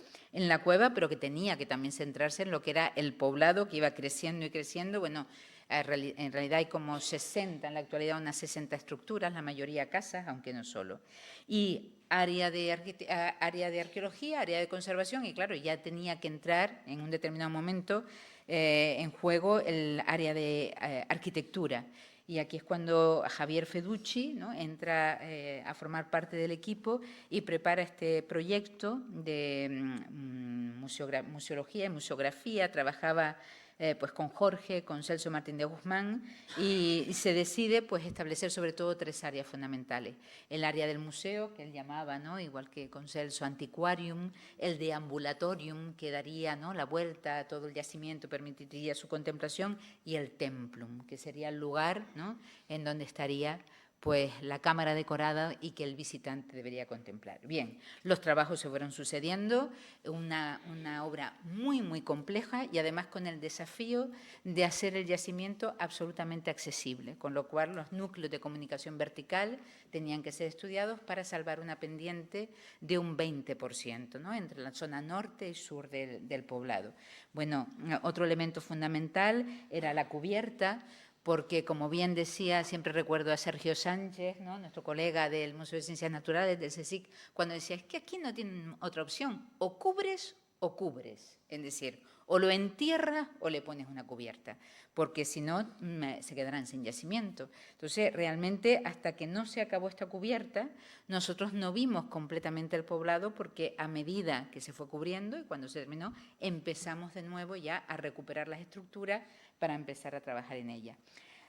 cueva, pero que tenía que también centrarse en lo que era el poblado, que iba creciendo y creciendo. Bueno, en realidad hay como 60, en la actualidad unas 60 estructuras, la mayoría casas, aunque no solo. Y área de arqueología, área de conservación, y claro, ya tenía que entrar en un determinado momento en juego el área de arquitectura. Y aquí es cuando Javier Feducci, ¿no? entra a formar parte del equipo y prepara este proyecto de museología y museografía. Trabajaba pues con Jorge, con Celso Martín de Guzmán, y se decide pues establecer sobre todo 3 áreas fundamentales. El área del museo, que él llamaba, ¿no? igual que con Celso, antiquarium, el deambulatorium, que daría, ¿no? la vuelta a todo el yacimiento, permitiría su contemplación, y el templum, que sería el lugar, ¿no? en donde estaría pues la cámara decorada y que el visitante debería contemplar. Bien, los trabajos se fueron sucediendo, una obra muy, muy compleja y además con el desafío de hacer el yacimiento absolutamente accesible, con lo cual los núcleos de comunicación vertical tenían que ser estudiados para salvar una pendiente de un 20%, ¿no? entre la zona norte y sur del poblado. Bueno, otro elemento fundamental era la cubierta, porque, como bien decía, siempre recuerdo a Sergio Sánchez, ¿no? nuestro colega del Museo de Ciencias Naturales, del CSIC, cuando decía, es que aquí no tienen otra opción, o cubres, es decir, o lo entierras o le pones una cubierta, porque si no se quedarán sin yacimiento. Entonces, realmente, hasta que no se acabó esta cubierta, nosotros no vimos completamente el poblado, porque a medida que se fue cubriendo y cuando se terminó, empezamos de nuevo ya a recuperar las estructuras para empezar a trabajar en ella.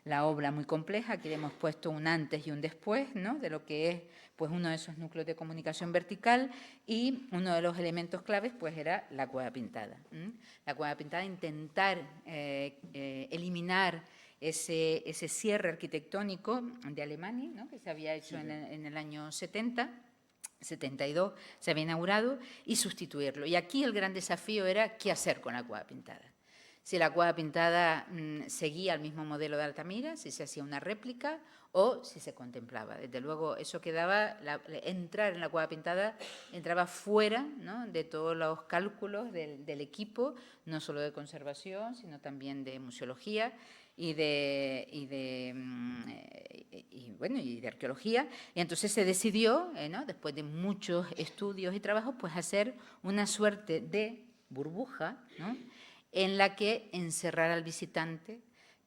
La obra muy compleja, aquí le hemos puesto un antes y un después, ¿no? de lo que es pues, uno de esos núcleos de comunicación vertical, y uno de los elementos claves pues, era la cueva pintada. La cueva pintada, intentar eliminar ese cierre arquitectónico de Alemania, ¿no? que se había hecho en el año 70, 72 se había inaugurado, y sustituirlo. Y aquí el gran desafío era qué hacer con la cueva pintada. Si la cueva pintada seguía el mismo modelo de Altamira, si se hacía una réplica o si se contemplaba. Desde luego, eso quedaba, entrar en la cueva pintada entraba fuera, ¿no? de todos los cálculos del equipo, no solo de conservación, sino también de museología y de arqueología. Y entonces se decidió, ¿no? después de muchos estudios y trabajos, pues hacer una suerte de burbuja, ¿no? en la que encerrar al visitante,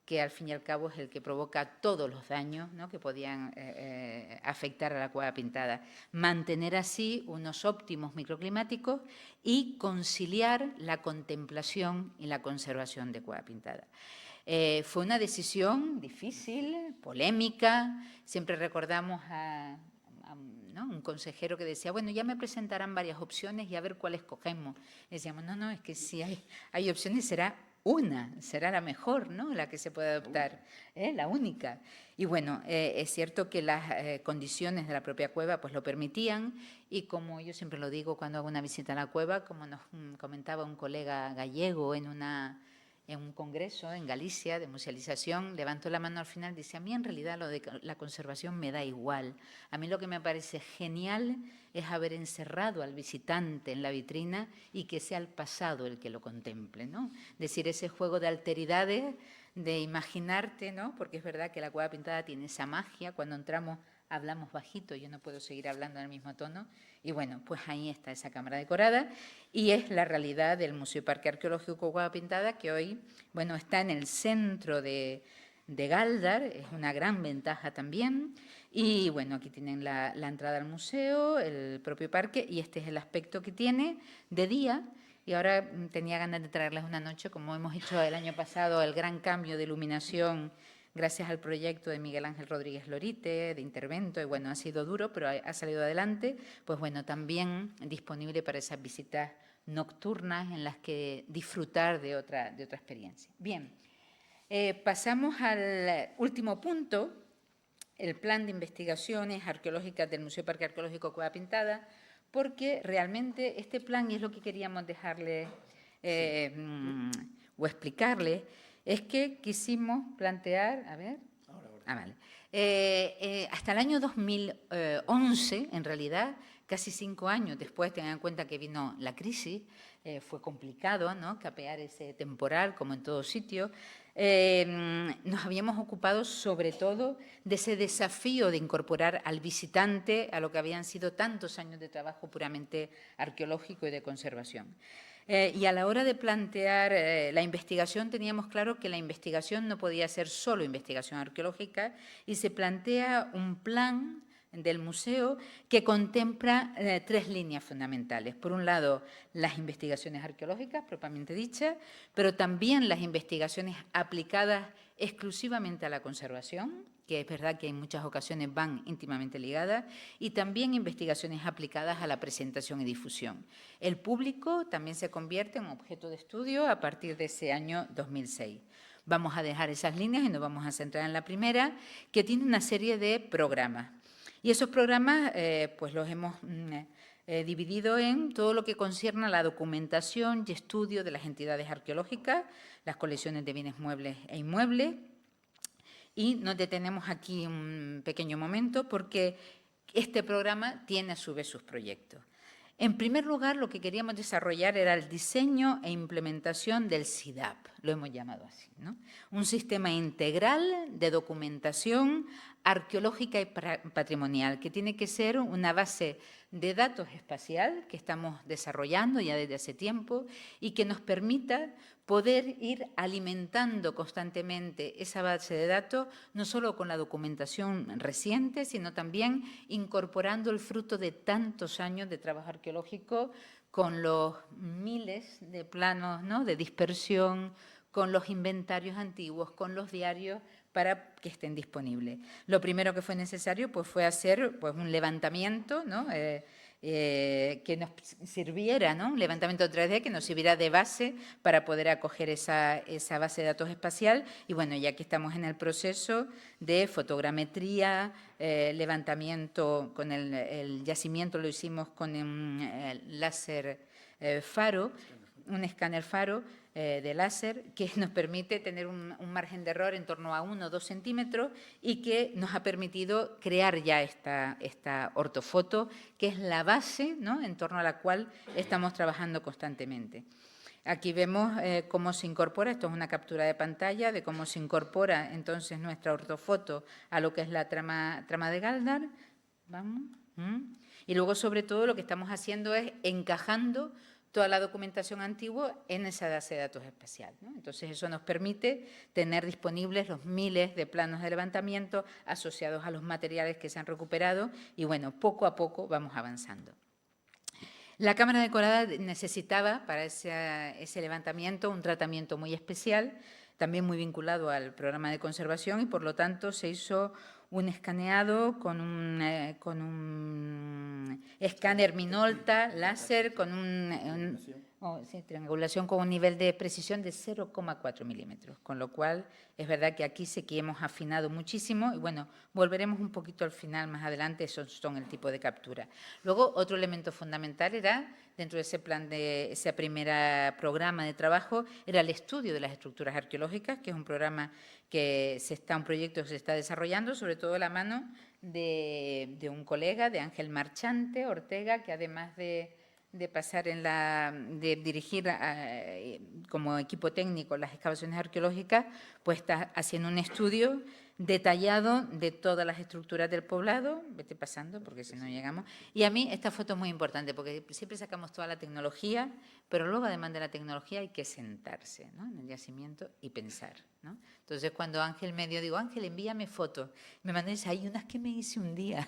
que al fin y al cabo es el que provoca todos los daños, ¿no? que podían afectar a la cueva pintada. Mantener así unos óptimos microclimáticos y conciliar la contemplación y la conservación de cueva pintada. Fue una decisión difícil, polémica. Siempre recordamos ¿no? un consejero que decía, bueno, ya me presentarán varias opciones y a ver cuál escogemos. Y decíamos, no, es que si hay opciones será la mejor, ¿no? la que se puede adoptar, la única. Y bueno, es cierto que las condiciones de la propia cueva pues lo permitían, y como yo siempre lo digo cuando hago una visita a la cueva, como nos comentaba un colega gallego en un congreso en Galicia de musealización, levantó la mano al final y dice, a mí en realidad lo de la conservación me da igual. A mí lo que me parece genial es haber encerrado al visitante en la vitrina y que sea el pasado el que lo contemple, ¿no? Es decir, ese juego de alteridades, de imaginarte, ¿no? Porque es verdad que la cueva pintada tiene esa magia, cuando entramos hablamos bajito, yo no puedo seguir hablando en el mismo tono, y bueno, pues ahí está esa cámara decorada, y es la realidad del Museo y Parque Arqueológico Cueva Pintada, que hoy, bueno, está en el centro de Galdar, es una gran ventaja también, y bueno, aquí tienen la entrada al museo, el propio parque, y este es el aspecto que tiene de día. Y ahora tenía ganas de traerles una noche, como hemos hecho el año pasado, el gran cambio de iluminación gracias al proyecto de Miguel Ángel Rodríguez Lorite, de Intervento, y bueno, ha sido duro, pero ha salido adelante, pues bueno, también disponible para esas visitas nocturnas en las que disfrutar de otra experiencia. Bien, Pasamos al último punto, el plan de investigaciones arqueológicas del Museo Parque Arqueológico Cueva Pintada, porque realmente este plan, y es lo que queríamos dejarle o explicarle, es que quisimos plantear, a ver, vale. Hasta el año 2011, en realidad, casi 5 años después, tengan en cuenta que vino la crisis, fue complicado, ¿no?, capear ese temporal, como en todo sitio. Nos habíamos ocupado sobre todo de ese desafío de incorporar al visitante a lo que habían sido tantos años de trabajo puramente arqueológico y de conservación. Y a la hora de plantear la investigación, teníamos claro que la investigación no podía ser solo investigación arqueológica y se plantea un plan del museo que contempla 3 líneas fundamentales. Por un lado, las investigaciones arqueológicas, propiamente dichas, pero también las investigaciones aplicadas exclusivamente a la conservación, que es verdad que en muchas ocasiones van íntimamente ligadas, y también investigaciones aplicadas a la presentación y difusión. El público también se convierte en objeto de estudio a partir de ese año 2006. Vamos a dejar esas líneas y nos vamos a centrar en la primera, que tiene una serie de programas. Y esos programas pues los hemos dividido en todo lo que concierne a la documentación y estudio de las entidades arqueológicas, las colecciones de bienes muebles e inmuebles. Y nos detenemos aquí un pequeño momento porque este programa tiene a su vez sus proyectos. En primer lugar, lo que queríamos desarrollar era el diseño e implementación del SIDAP, lo hemos llamado así, ¿no? Un sistema integral de documentación arqueológica y patrimonial, que tiene que ser una base de datos espacial que estamos desarrollando ya desde hace tiempo y que nos permita poder ir alimentando constantemente esa base de datos, no solo con la documentación reciente, sino también incorporando el fruto de tantos años de trabajo arqueológico con los miles de planos, ¿no?, de dispersión, con los inventarios antiguos, con los diarios, para que estén disponibles. Lo primero que fue necesario pues, fue hacer pues, un levantamiento, ¿no?, que nos sirviera, ¿no?, un levantamiento 3D que nos sirviera de base para poder acoger esa base de datos espacial. Y bueno, ya que estamos en el proceso de fotogrametría, levantamiento con el yacimiento, lo hicimos con un láser faro, un escáner faro de láser que nos permite tener un margen de error en torno a 1 o 2 centímetros y que nos ha permitido crear ya esta ortofoto, que es la base, ¿no?, en torno a la cual estamos trabajando constantemente. Aquí vemos cómo se incorpora, esto es una captura de pantalla de cómo se incorpora entonces nuestra ortofoto a lo que es la trama de Galdar. Vamos. Y luego, sobre todo, lo que estamos haciendo es encajando toda la documentación antigua en esa base de datos espacial, ¿no? Entonces, eso nos permite tener disponibles los miles de planos de levantamiento asociados a los materiales que se han recuperado y, bueno, poco a poco vamos avanzando. La cámara decorada necesitaba para ese levantamiento un tratamiento muy especial, también muy vinculado al programa de conservación y, por lo tanto, se hizo un escaneado con un escáner Minolta láser con triangulación con un nivel de precisión de 0,4 milímetros, con lo cual es verdad que aquí sí que hemos afinado muchísimo y bueno, volveremos un poquito al final más adelante, esos son el tipo de captura. Luego, otro elemento fundamental era, dentro de ese plan de ese primer programa de trabajo, era el estudio de las estructuras arqueológicas, que es un programa un proyecto que se está desarrollando, sobre todo a la mano de un colega, de Ángel Marchante Ortega, que además de pasar de dirigir como equipo técnico las excavaciones arqueológicas, pues está haciendo un estudio detallado de todas las estructuras del poblado. Vete pasando, porque si no llegamos. Y a mí esta foto es muy importante, porque siempre sacamos toda la tecnología, pero luego, además de la ttecnología, hay que sentarse, ¿no?, en el yacimiento y pensar, ¿no? Entonces, cuando Ángel me dio, digo, Ángel, envíame fotos. Me mandó y dice, hay unas que me hice un día.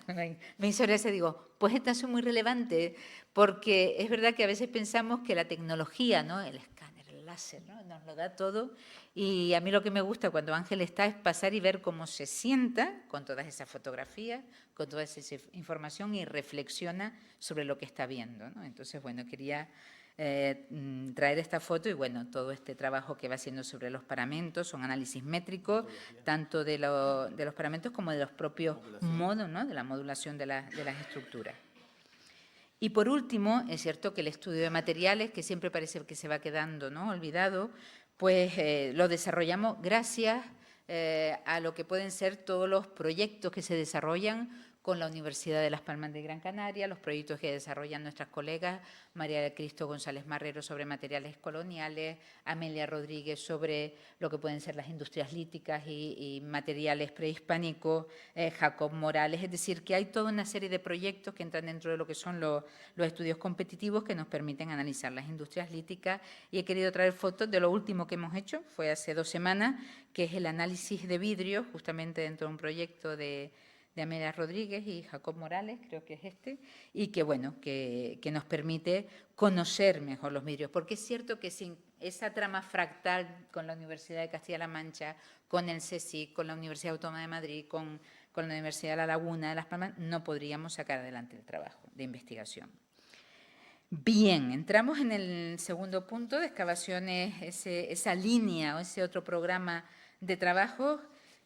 Me hizo ese, digo, pues estas son muy relevantes, porque es verdad que a veces pensamos que la tecnología, ¿no?, el escáner, el láser, ¿no?, nos lo da todo. Y a mí lo que me gusta cuando Ángel está es pasar y ver cómo se sienta con todas esas fotografías, con toda esa información y reflexiona sobre lo que está viendo, ¿no? Entonces, bueno, quería traer esta foto y, bueno, todo este trabajo que va haciendo sobre los paramentos, son análisis métricos, tanto de los paramentos como de los propios modos, ¿no?, de la modulación de las estructuras. Y por último, es cierto que el estudio de materiales, que siempre parece que se va quedando, ¿no?, olvidado, pues lo desarrollamos gracias a lo que pueden ser todos los proyectos que se desarrollan con la Universidad de Las Palmas de Gran Canaria, los proyectos que desarrollan nuestras colegas, María del Cristo González Marrero sobre materiales coloniales, Amelia Rodríguez sobre lo que pueden ser las industrias líticas y materiales prehispánicos, Jacob Morales, es decir, que hay toda una serie de proyectos que entran dentro de lo que son los estudios competitivos que nos permiten analizar las industrias líticas, y he querido traer fotos de lo último que hemos hecho, fue hace 2 semanas, que es el análisis de vidrio, justamente dentro de un proyecto de Amelia Rodríguez y Jacob Morales, creo que es este, y que, bueno, que nos permite conocer mejor los vidrios, porque es cierto que sin esa trama fractal con la Universidad de Castilla-La Mancha, con el CSIC, con la Universidad Autónoma de Madrid, con la Universidad de La Laguna, de Las Palmas, no podríamos sacar adelante el trabajo de investigación. Bien, entramos en el segundo punto de excavaciones, esa línea o ese otro programa de trabajo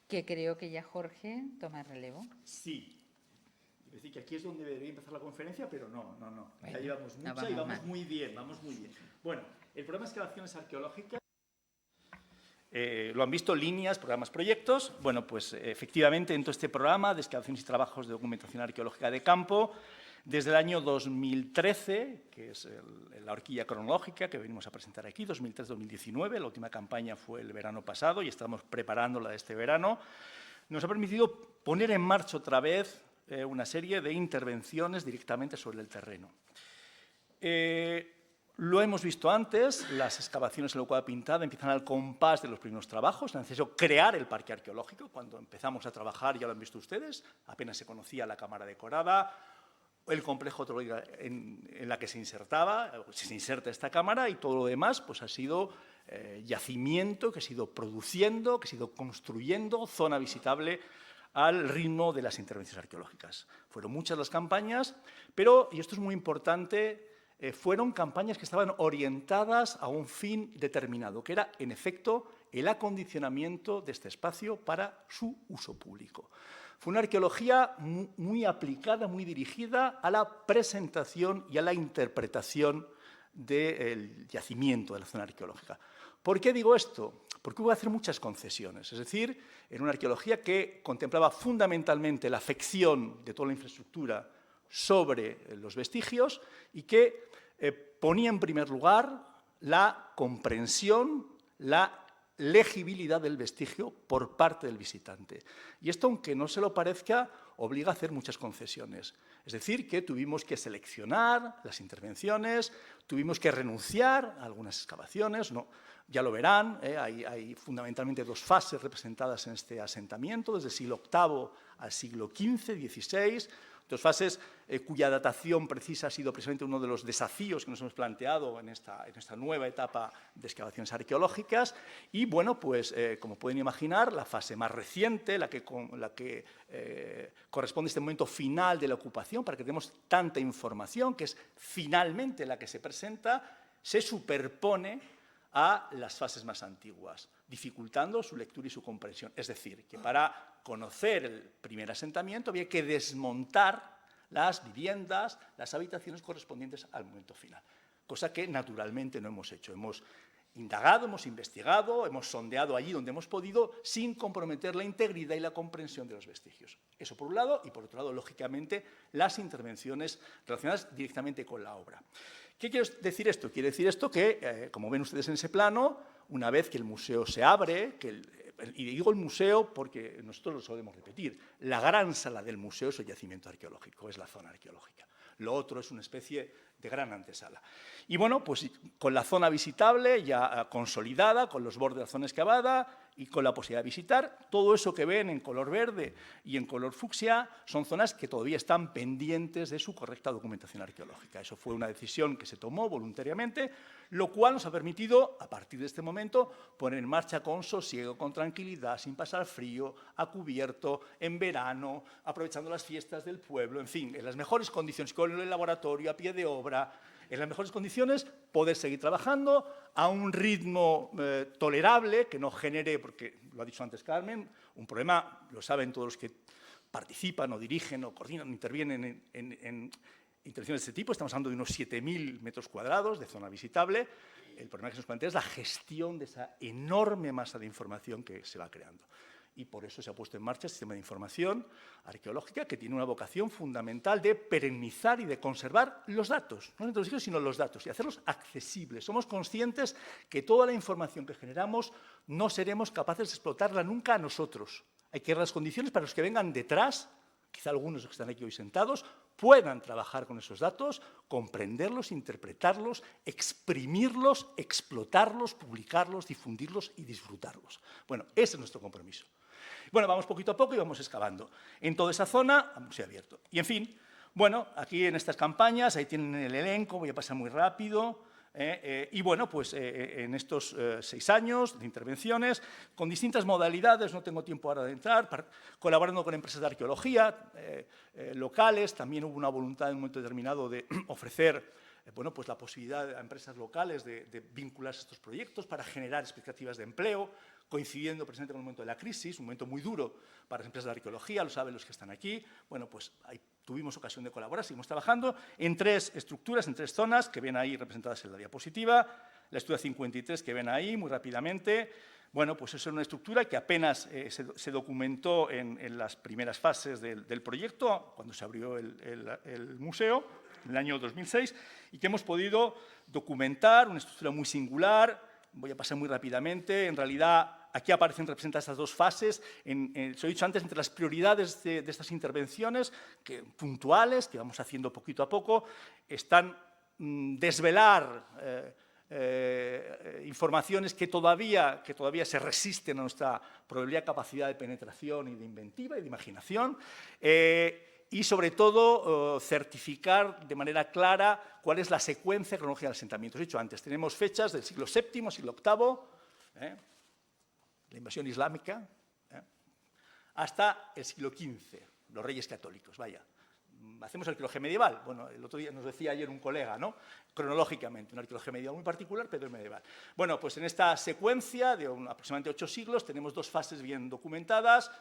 que creo que ya Jorge toma relevo. Sí. Es decir, que aquí es donde debería empezar la conferencia, pero no. Bueno, Ya llevamos mucha y vamos muy bien, vamos muy bien. Bueno, el programa de excavaciones arqueológicas, lo han visto, líneas, programas, proyectos. Bueno, pues efectivamente, dentro de este programa de excavaciones y trabajos de documentación arqueológica de campo, desde el año 2013, que es la horquilla cronológica que venimos a presentar aquí, 2013-2019, la última campaña fue el verano pasado y estamos preparándola de este verano, nos ha permitido poner en marcha otra vez una serie de intervenciones directamente sobre el terreno. Lo hemos visto antes, las excavaciones en la Cueva Pintada empiezan al compás de los primeros trabajos, es necesario crear el parque arqueológico. Cuando empezamos a trabajar, ya lo han visto ustedes, apenas se conocía la cámara decorada, el complejo en la que se inserta esta cámara, y todo lo demás pues ha sido yacimiento que se ha ido produciendo, que se ha ido construyendo, zona visitable al ritmo de las intervenciones arqueológicas. Fueron muchas las campañas, pero, y esto es muy importante, fueron campañas que estaban orientadas a un fin determinado, que era, en efecto, el acondicionamiento de este espacio para su uso público. Fue una arqueología muy aplicada, muy dirigida a la presentación y a la interpretación del yacimiento de la zona arqueológica. ¿Por qué digo esto? Porque hubo que hacer muchas concesiones. Es decir, en una arqueología que contemplaba fundamentalmente la afección de toda la infraestructura sobre los vestigios y que ponía en primer lugar la comprensión, la legibilidad del vestigio por parte del visitante. Y esto, aunque no se lo parezca, obliga a hacer muchas concesiones. Es decir, que tuvimos que seleccionar las intervenciones, tuvimos que renunciar a algunas excavaciones, no, ya lo verán, hay fundamentalmente 2 fases representadas en este asentamiento, desde el siglo VIII al siglo XV, XVI, 2 fases cuya datación precisa ha sido precisamente uno de los desafíos que nos hemos planteado en esta nueva etapa de excavaciones arqueológicas. Y, bueno, pues, como pueden imaginar, la fase más reciente, la que corresponde a este momento final de la ocupación, para que tengamos tanta información, que es finalmente la que se presenta, se superpone a las fases más antiguas, dificultando su lectura y su comprensión. Es decir, que para conocer el primer asentamiento había que desmontar las viviendas, las habitaciones correspondientes al momento final, cosa que naturalmente no hemos hecho. Hemos indagado, hemos investigado, hemos sondeado allí donde hemos podido, sin comprometer la integridad y la comprensión de los vestigios. Eso por un lado, y por otro lado, lógicamente, las intervenciones relacionadas directamente con la obra. ¿Qué quiere decir esto? Quiere decir esto que, como ven ustedes en ese plano, una vez que el museo se abre, y digo el museo porque nosotros lo solemos repetir, la gran sala del museo es el yacimiento arqueológico, es la zona arqueológica. Lo otro es una especie de gran antesala. Y, bueno, pues con la zona visitable ya consolidada, con los bordes de la zona excavada y con la posibilidad de visitar, todo eso que ven en color verde y en color fucsia son zonas que todavía están pendientes de su correcta documentación arqueológica. Eso fue una decisión que se tomó voluntariamente, lo cual nos ha permitido, a partir de este momento, poner en marcha con sosiego, con tranquilidad, sin pasar frío, a cubierto, en verano, aprovechando las fiestas del pueblo, en fin, en las mejores condiciones, con el laboratorio a pie de obra, en las mejores condiciones, poder seguir trabajando a un ritmo tolerable, que no genere, porque lo ha dicho antes Carmen, un problema, lo saben todos los que participan o dirigen o coordinan o intervienen en intervenciones de este tipo. Estamos hablando de unos 7.000 metros cuadrados de zona visitable. El problema que se nos plantea es la gestión de esa enorme masa de información que se va creando. Y por eso se ha puesto en marcha el sistema de información arqueológica, que tiene una vocación fundamental de perennizar y de conservar los datos, no los siglos, sino los datos, y hacerlos accesibles. Somos conscientes que toda la información que generamos no seremos capaces de explotarla nunca a nosotros. Hay que crear las condiciones para los que vengan detrás, quizá algunos de los que están aquí hoy sentados, puedan trabajar con esos datos, comprenderlos, interpretarlos, exprimirlos, explotarlos, publicarlos, difundirlos y disfrutarlos. Bueno, ese es nuestro compromiso. Bueno, vamos poquito a poco y vamos excavando. En toda esa zona, a museo abierto. Y, en fin, bueno, aquí en estas campañas, ahí tienen el elenco, voy a pasar muy rápido. Y, bueno, pues en estos 6 años de intervenciones, con distintas modalidades, no tengo tiempo ahora de entrar, colaborando con empresas de arqueología locales, también hubo una voluntad en un momento determinado de ofrecer bueno, pues la posibilidad a empresas locales de vincularse a estos proyectos para generar expectativas de empleo, coincidiendo precisamente con el momento de la crisis, un momento muy duro para las empresas de arqueología, lo saben los que están aquí. Bueno, pues ahí tuvimos ocasión de colaborar, seguimos trabajando en 3 estructuras, en 3 zonas, que ven ahí representadas en la diapositiva. La estructura 53 que ven ahí, muy rápidamente. Bueno, pues eso es una estructura que apenas se documentó en las primeras fases del proyecto, cuando se abrió el museo, en el año 2006, y que hemos podido documentar, una estructura muy singular. Voy a pasar muy rápidamente. En realidad, aquí aparecen representadas estas 2 fases. Se lo he dicho antes, entre las prioridades de estas intervenciones puntuales, que vamos haciendo poquito a poco, están desvelar informaciones que todavía se resisten a nuestra probabilidad, capacidad de penetración y de inventiva y de imaginación. Y, sobre todo, certificar de manera clara cuál es la secuencia cronológica de asentamientos. He dicho antes, tenemos fechas del siglo VII, siglo VIII, la invasión islámica, hasta el siglo XV, los reyes católicos, vaya. Hacemos arqueología medieval. Bueno, el otro día nos decía ayer un colega, ¿no? Cronológicamente, una arqueología medieval muy particular, pero es medieval. Bueno, pues en esta secuencia de aproximadamente 8 siglos tenemos 2 fases bien documentadas.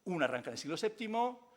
Una arranca en el siglo VII,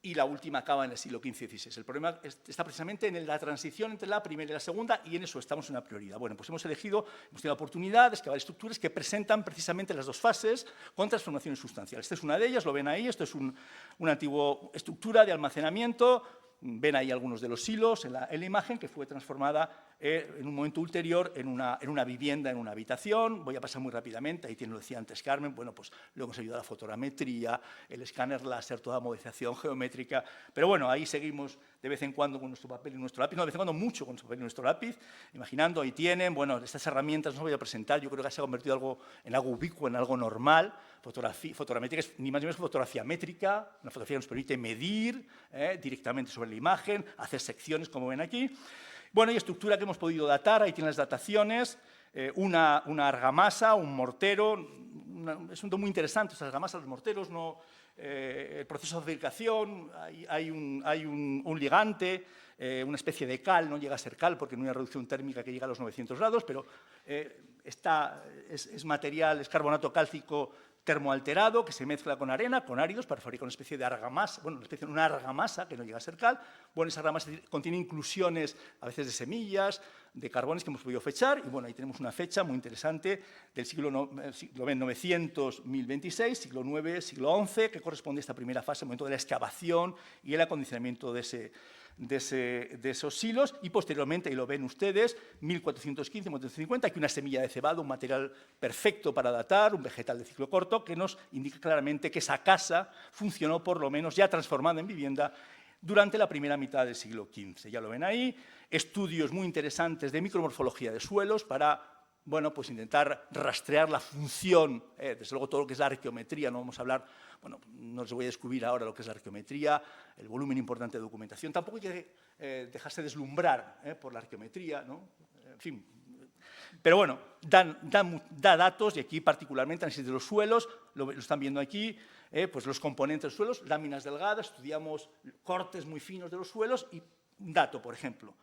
y la última acaba en el siglo XV y XVI. El problema está precisamente en la transición entre la primera y la segunda, y en eso estamos en una prioridad. Bueno, pues hemos tenido la oportunidad de excavar estructuras que presentan precisamente las 2 fases con transformaciones sustanciales. Esta es una de ellas, lo ven ahí, esto es una antigua estructura de almacenamiento. Ven ahí algunos de los silos en la imagen, que fue transformada en un momento ulterior en una vivienda, en una habitación. Voy a pasar muy rápidamente, ahí tiene, lo decía antes Carmen, bueno, pues luego nos ayuda la fotogrametría, el escáner láser, toda modelización geométrica, pero bueno, ahí seguimos de vez en cuando con nuestro papel y nuestro lápiz, no, de vez en cuando mucho con nuestro papel y nuestro lápiz, imaginando, ahí tienen, bueno, estas herramientas no os voy a presentar, yo creo que se ha convertido en algo ubicuo, en algo normal. Fotogramétrica es ni más ni menos fotografía métrica, una fotografía que nos permite medir directamente sobre la imagen, hacer secciones, como ven aquí. Bueno, y estructura que hemos podido datar, ahí tienen las dataciones, una argamasa, un mortero, es un asunto muy interesante, estas argamasas, los morteros, el proceso de fabricación, hay un ligante, una especie de cal, no llega a ser cal porque no hay una reducción térmica que llega a los 900 grados, pero es material, es carbonato cálcico termoalterado que se mezcla con arena, con áridos, para fabricar una especie de argamasa, bueno, una argamasa que no llega a ser cal. Bueno, esa argamasa contiene inclusiones a veces de semillas, de carbones que hemos podido fechar, y bueno, ahí tenemos una fecha muy interesante del siglo 900-1026, siglo IX, siglo XI, que corresponde a esta primera fase, el momento de la excavación y el acondicionamiento de esos silos, y posteriormente, y lo ven ustedes, 1415, 1450, aquí una semilla de cebado, un material perfecto para datar, un vegetal de ciclo corto, que nos indica claramente que esa casa funcionó, por lo menos ya transformada en vivienda, durante la primera mitad del siglo XV. Ya lo ven ahí, estudios muy interesantes de micromorfología de suelos para, bueno, pues intentar rastrear la función, desde luego todo lo que es la arqueometría, no vamos a hablar, bueno, no les voy a descubrir ahora lo que es la arqueometría, el volumen importante de documentación, tampoco hay que dejarse deslumbrar por la arqueometría, ¿no? En fin, pero bueno, da datos, y aquí particularmente análisis de los suelos, lo están viendo aquí, pues los componentes de los suelos, láminas delgadas, estudiamos cortes muy finos de los suelos, y un dato, por ejemplo,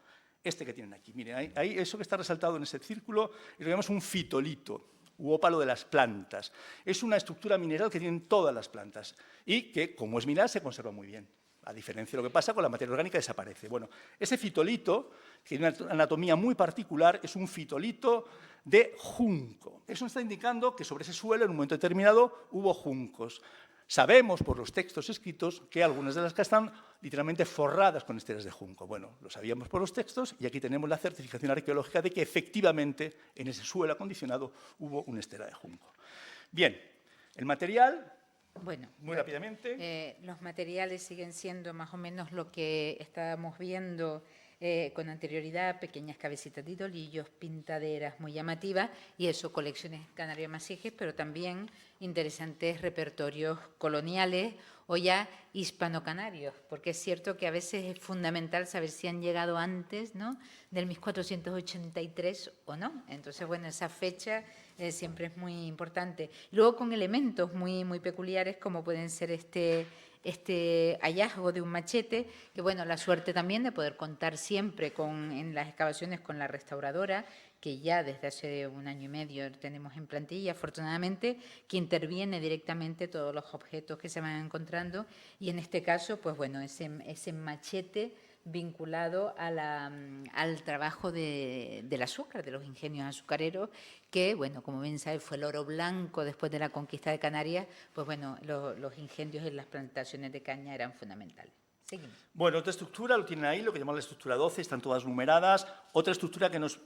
este que tienen aquí. Miren, ahí eso que está resaltado en ese círculo, lo llamamos un fitolito, u ópalo de las plantas. Es una estructura mineral que tienen todas las plantas y que, como es mineral, se conserva muy bien. A diferencia de lo que pasa con la materia orgánica, desaparece. Bueno, ese fitolito, que tiene una anatomía muy particular, es un fitolito de junco. Eso está indicando que sobre ese suelo, en un momento determinado, hubo juncos. Sabemos por los textos escritos que algunas de las que están literalmente forradas con esteras de junco. Bueno, lo sabíamos por los textos y aquí tenemos la certificación arqueológica de que efectivamente en ese suelo acondicionado hubo una estera de junco. Bien, el material, bueno, muy rápidamente. Los materiales siguen siendo más o menos lo que estábamos viendo con anterioridad, pequeñas cabecitas de idolillos, pintaderas muy llamativas y eso, colecciones canarias masijes, pero también interesantes repertorios coloniales o ya hispano-canarios, porque es cierto que a veces es fundamental saber si han llegado antes, ¿no?, del 1483 o no. Entonces, bueno, esa fecha siempre es muy importante. Luego con elementos muy peculiares como pueden ser este hallazgo de un machete, que bueno, la suerte también de poder contar siempre en las excavaciones con la restauradora, que ya desde hace 1 año y medio tenemos en plantilla, afortunadamente, que interviene directamente todos los objetos que se van encontrando y en este caso, pues bueno, ese machete vinculado al trabajo del azúcar, de los ingenios azucareros, que, bueno, como bien sabe, fue el oro blanco después de la conquista de Canarias, pues bueno, los ingendios en las plantaciones de caña eran fundamentales. Seguimos. Bueno, otra estructura, lo tienen ahí, lo que llamamos la estructura 12, están todas numeradas. Otra estructura que nos...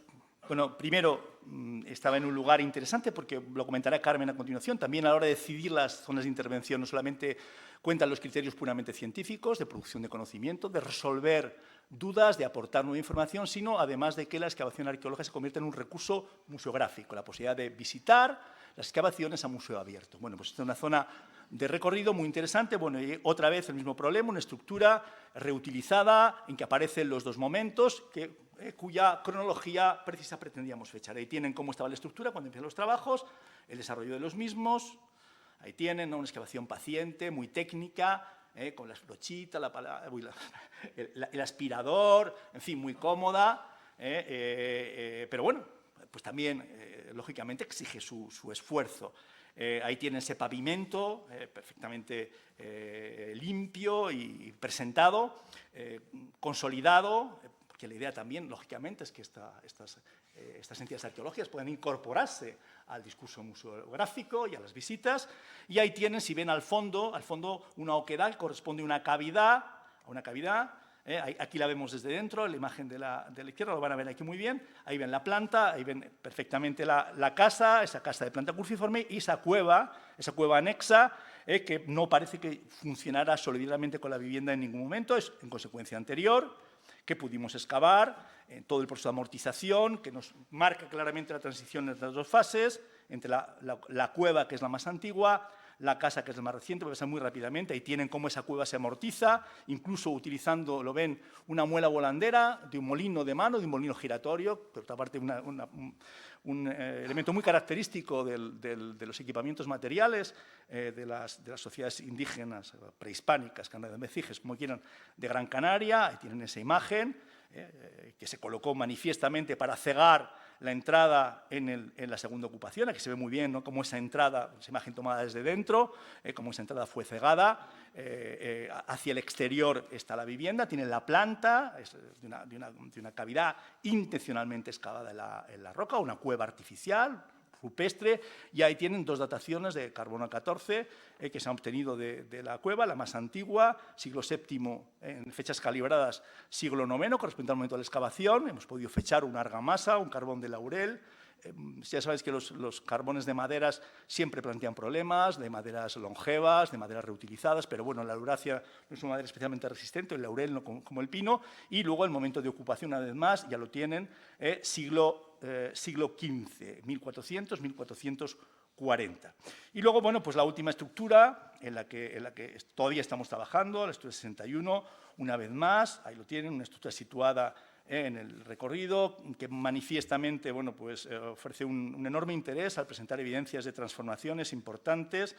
Bueno, primero, estaba en un lugar interesante porque lo comentará Carmen a continuación. También a la hora de decidir las zonas de intervención no solamente cuentan los criterios puramente científicos, de producción de conocimiento, de resolver dudas, de aportar nueva información, sino además de que la excavación arqueológica se convierte en un recurso museográfico, la posibilidad de visitar las excavaciones a museo abierto. Bueno, pues esta es una zona de recorrido muy interesante. Bueno, y otra vez el mismo problema, una estructura reutilizada en que aparecen los dos momentos cuya cronología precisa pretendíamos fechar. Ahí tienen cómo estaba la estructura cuando empiezan los trabajos, el desarrollo de los mismos. Ahí tienen, ¿no?, una excavación paciente, muy técnica, con las brochitas, el aspirador, en fin, muy cómoda. Pero bueno, pues también, lógicamente, exige su esfuerzo. Ahí tienen ese pavimento perfectamente limpio y presentado, consolidado, porque la idea también, lógicamente, es que estas entidades arqueológicas puedan incorporarse al discurso museográfico y a las visitas. Y ahí tienen, si ven al fondo una oquedad que corresponde a una cavidad. Aquí la vemos desde dentro, la imagen de la izquierda, lo van a ver aquí muy bien. Ahí ven la planta, ahí ven perfectamente la casa, esa casa de planta cruciforme y esa cueva anexa, que no parece que funcionara solidariamente con la vivienda en ningún momento, es en consecuencia anterior, que pudimos excavar, en todo el proceso de amortización, que nos marca claramente la transición entre las dos fases, entre la cueva, que es la más antigua, la casa, que es la más reciente, voy a pasar muy rápidamente. Ahí tienen cómo esa cueva se amortiza, incluso utilizando, lo ven, una muela volandera de un molino de mano, de un molino giratorio, por otra parte un elemento muy característico de los equipamientos materiales de las sociedades indígenas prehispánicas, canadienses, como quieran, de Gran Canaria. Ahí tienen esa imagen que se colocó manifiestamente para cegar la entrada en la segunda ocupación. Aquí se ve muy bien, ¿no?, cómo esa entrada, esa imagen tomada desde dentro, cómo esa entrada fue cegada. Hacia el exterior está la vivienda, tiene la planta, es de una cavidad intencionalmente excavada en la roca, una cueva artificial, rupestre, y ahí tienen dos dataciones de carbono 14 que se han obtenido de la cueva, la más antigua, siglo VII, en fechas calibradas, siglo IX, corresponde al momento de la excavación. Hemos podido fechar una argamasa, un carbón de laurel. Ya sabéis que los carbones de maderas siempre plantean problemas, de maderas longevas, de maderas reutilizadas, pero bueno, la lauracia no es una madera especialmente resistente, el laurel no como el pino, y luego el momento de ocupación, una vez más, ya lo tienen, siglo XV, 1400, 1440. Y luego, bueno, pues la última estructura en la que todavía estamos trabajando, la estructura 61, una vez más, ahí lo tienen, una estructura situada en el recorrido, que manifiestamente, bueno, pues, ofrece un enorme interés al presentar evidencias de transformaciones importantes.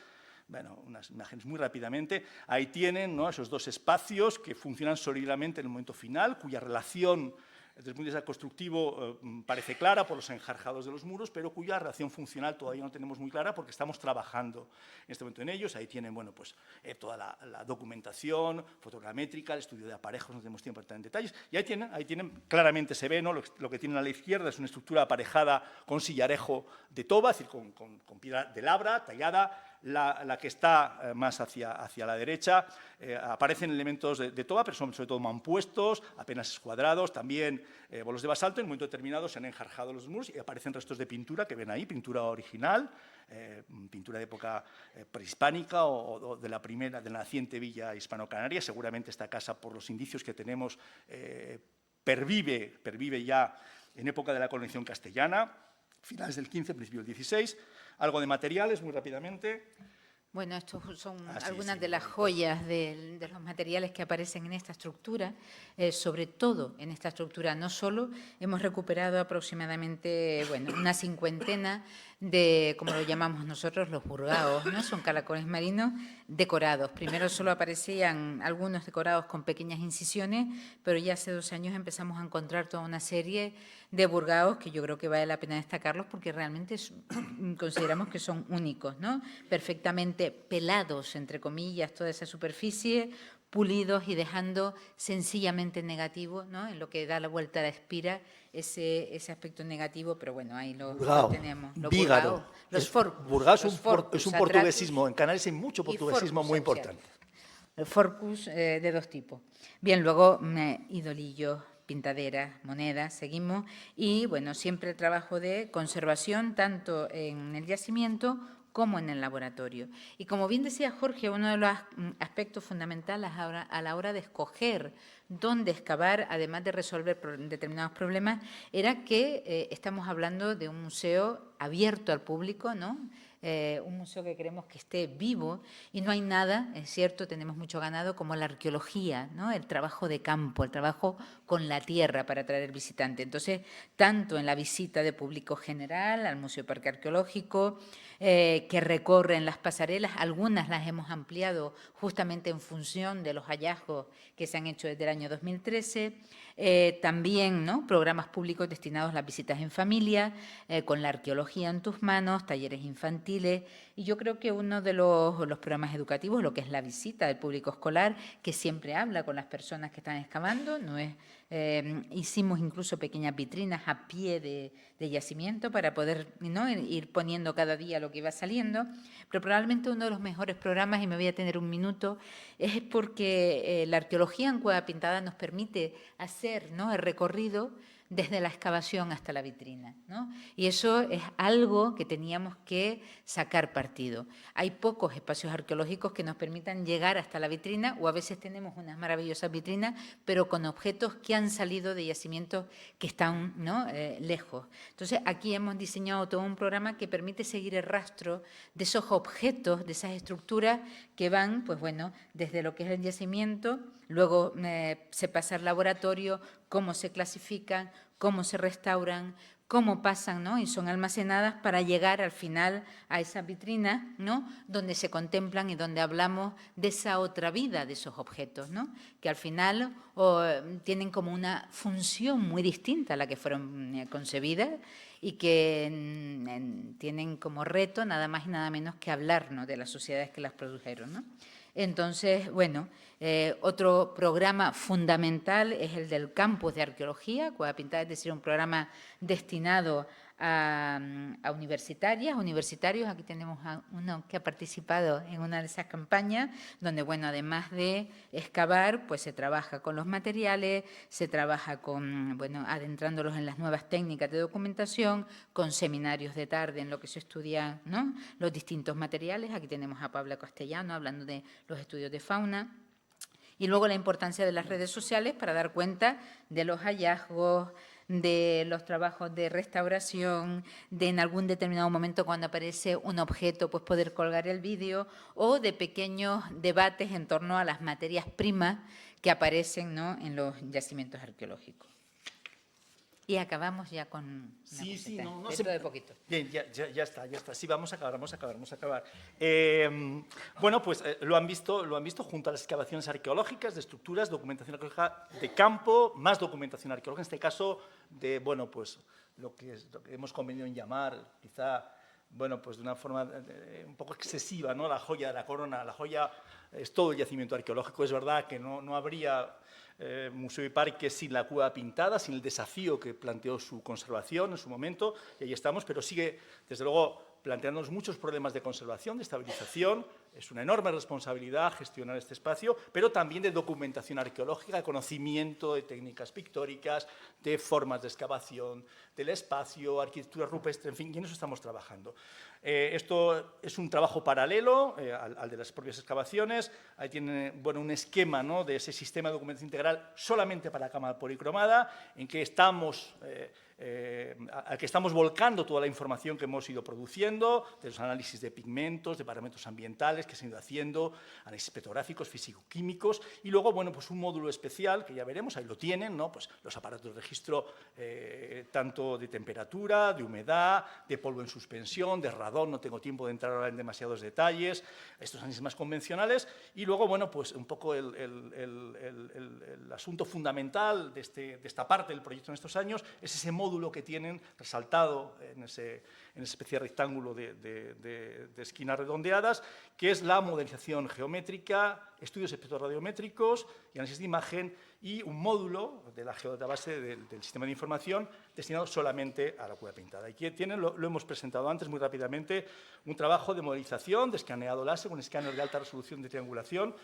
Bueno, unas imágenes muy rápidamente. Ahí tienen, ¿no?, esos dos espacios que funcionan solidariamente en el momento final, cuya relación desde el punto de vista constructivo parece clara por los enjarjados de los muros, pero cuya relación funcional todavía no tenemos muy clara porque estamos trabajando en este momento en ellos. Ahí tienen, bueno, pues toda la documentación fotogramétrica, el estudio de aparejos, no tenemos tiempo para entrar en detalles, y ahí tienen claramente se ve, ¿no? Lo que tienen a la izquierda es una estructura aparejada con sillarejo de toba, es decir, con piedra de labra tallada. La que está más hacia la derecha, aparecen elementos de toba, pero son sobre todo mampuestos, apenas escuadrados, también bolos de basalto. En un momento determinado se han enjarjado los muros y aparecen restos de pintura que ven ahí, pintura original, pintura de época prehispánica o de la naciente villa hispano-canaria. Seguramente esta casa, por los indicios que tenemos, pervive ya en época de la colonización castellana, finales del 15, principios del 16. Algo de materiales, muy rápidamente. Bueno, estos son algunas de las joyas de los materiales que aparecen en esta estructura, sobre todo en esta estructura. No solo hemos recuperado aproximadamente, bueno, una cincuentena de, como lo llamamos nosotros, los burgaos, ¿no? Son caracoles marinos decorados. Primero solo aparecían algunos decorados con pequeñas incisiones, pero ya hace 2 años empezamos a encontrar toda una serie de burgaos que yo creo que vale la pena destacarlos porque realmente consideramos que son únicos, ¿no? Perfectamente pelados, entre comillas, toda esa superficie, pulidos y dejando sencillamente negativo, ¿no? En lo que da la vuelta a la espira, ese aspecto negativo, pero bueno, ahí lo tenemos. Los Vígaro. Burgaos es un portuguesismo. En Canarias hay mucho portuguesismo muy importante. Forcus de 2 tipos. Bien, luego idolillos, pintaderas, monedas, seguimos. Y bueno, siempre el trabajo de conservación, tanto en el yacimiento como en el laboratorio. Y como bien decía Jorge, uno de los aspectos fundamentales a la hora de escoger dónde excavar, además de resolver determinados problemas, era que estamos hablando de un museo abierto al público, ¿no? Un museo que queremos que esté vivo y no hay nada, es cierto, tenemos mucho ganado, como la arqueología, ¿no? El trabajo de campo, el trabajo con la tierra para atraer al visitante. Entonces, tanto en la visita de público general al Museo Parque Arqueológico, que recorren las pasarelas, algunas las hemos ampliado justamente en función de los hallazgos que se han hecho desde el año 2013, también, ¿no? Programas públicos destinados a las visitas en familia, con la arqueología en tus manos, talleres infantiles, y yo creo que uno de los programas educativos, lo que es la visita del público escolar, que siempre habla con las personas que están excavando, no es, hicimos incluso pequeñas vitrinas a pie de yacimiento para poder, ¿no? Ir poniendo cada día lo que iba saliendo, pero probablemente uno de los mejores programas, y me voy a tener un minuto, es porque la arqueología en Cueva Pintada nos permite hacer, ¿no? El recorrido desde la excavación hasta la vitrina, ¿no? Y eso es algo que teníamos que sacar partido. Hay pocos espacios arqueológicos que nos permitan llegar hasta la vitrina, o a veces tenemos unas maravillosas vitrinas, pero con objetos que han salido de yacimientos que están, ¿no? Lejos. Entonces, aquí hemos diseñado todo un programa que permite seguir el rastro de esos objetos, de esas estructuras que van, pues bueno, desde lo que es el yacimiento, luego se pasa al laboratorio, cómo se clasifican, cómo se restauran, cómo pasan, ¿no? Y son almacenadas para llegar al final a esas vitrinas, ¿no? Donde se contemplan y donde hablamos de esa otra vida de esos objetos, ¿no? Que al final tienen como una función muy distinta a la que fueron concebidas y que tienen como reto nada más y nada menos que hablarnos de las sociedades que las produjeron, ¿no? Entonces, bueno, otro programa fundamental es el del campus de arqueología, Cueva Pintada, es decir, un programa destinado a universitarios. Aquí tenemos a uno que ha participado en una de esas campañas, donde, bueno, además de excavar, pues se trabaja con los materiales, se trabaja con, bueno, adentrándolos en las nuevas técnicas de documentación, con seminarios de tarde en lo que se estudia, ¿no? Los distintos materiales. Aquí tenemos a Pablo Castellano hablando de los estudios de fauna. Y luego la importancia de las redes sociales para dar cuenta de los hallazgos, de los trabajos de restauración, de en algún determinado momento cuando aparece un objeto, pues poder colgar el vídeo, o de pequeños debates en torno a las materias primas que aparecen, ¿no? En los yacimientos arqueológicos. Y acabamos ya con una Sí, cosita, no dentro de poquito. Bien, ya está. Sí, vamos a acabar. Bueno, pues lo han visto junto a las excavaciones arqueológicas, de estructuras, documentación arqueológica de campo, más documentación arqueológica, en este caso de, bueno, pues lo que hemos convenido en llamar, quizá, bueno, pues de una forma un poco excesiva, ¿no? La joya de la corona, la joya es todo el yacimiento arqueológico. Es verdad que no habría Museo y Parque sin la Cueva Pintada, sin el desafío que planteó su conservación en su momento, y ahí estamos, pero sigue, desde luego, planteándonos muchos problemas de conservación, de estabilización. Es una enorme responsabilidad gestionar este espacio, pero también de documentación arqueológica, de conocimiento de técnicas pictóricas, de formas de excavación, del espacio, arquitectura rupestre, en fin, y en eso estamos trabajando. Esto es un trabajo paralelo al de las propias excavaciones. Ahí tiene, bueno, un esquema, ¿no?, de ese sistema de documentación integral solamente para cámara policromada, en que estamos, al que estamos volcando toda la información que hemos ido produciendo, de los análisis de pigmentos, de parámetros ambientales que se han ido haciendo, análisis petrográficos, físico-químicos, y luego, bueno, pues un módulo especial que ya veremos, ahí lo tienen, ¿no?, pues los aparatos de registro tanto de temperatura, de humedad, de polvo en suspensión, de radón, no tengo tiempo de entrar ahora en demasiados detalles, estos análisis más convencionales, y luego, bueno, pues un poco el asunto fundamental de esta parte del proyecto en estos años es ese módulo que tienen resaltado en ese especie de rectángulo de esquinas redondeadas, que es la modelización geométrica, estudios espectroradiométricos y análisis de imagen, y un módulo de la geodatabase del sistema de información destinado solamente a la Cueva Pintada. Aquí tienen, lo hemos presentado antes muy rápidamente, un trabajo de modelización, de escaneado láser, un escáner de alta resolución de triangulación.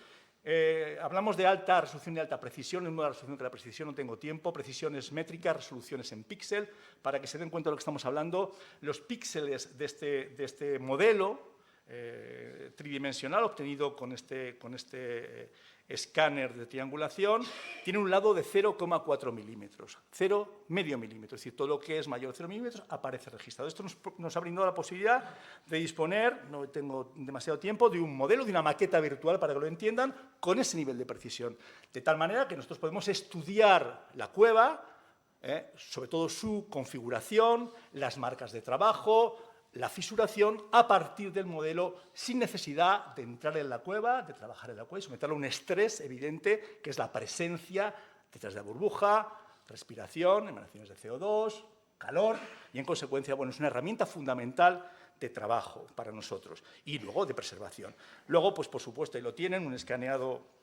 Hablamos de alta resolución y alta precisión, en una resolución que la precisión no tengo tiempo, precisiones métricas, resoluciones en píxel, para que se den cuenta de lo que estamos hablando. Los píxeles de este modelo tridimensional obtenido con este escáner de triangulación tiene un lado de 0,4 milímetros, medio milímetro, es decir, todo lo que es mayor de 0 milímetros aparece registrado. Esto nos ha brindado la posibilidad de disponer, no tengo demasiado tiempo, de un modelo, de una maqueta virtual, para que lo entiendan, con ese nivel de precisión, de tal manera que nosotros podemos estudiar la cueva, sobre todo su configuración, las marcas de trabajo, la fisuración, a partir del modelo, sin necesidad de entrar en la cueva, de trabajar en la cueva y someterlo a un estrés evidente, que es la presencia detrás de la burbuja, respiración, emanaciones de CO2, calor, y en consecuencia, bueno, es una herramienta fundamental de trabajo para nosotros, y luego de preservación. Luego, pues por supuesto, ahí lo tienen, un escaneado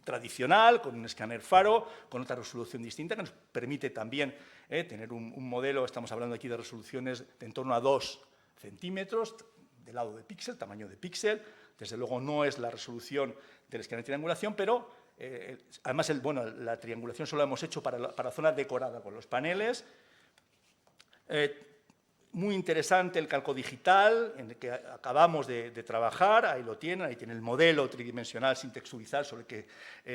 tradicional, con un escáner faro, con otra resolución distinta, que nos permite también tener un modelo, estamos hablando aquí de resoluciones de en torno a 2 centímetros, de lado de píxel, tamaño de píxel. Desde luego no es la resolución del escáner de triangulación, pero además la triangulación solo la hemos hecho para la zona decorada con los paneles. Muy interesante el calco digital, en el que acabamos de trabajar, ahí lo tienen, ahí tiene el modelo tridimensional sin texturizar sobre el que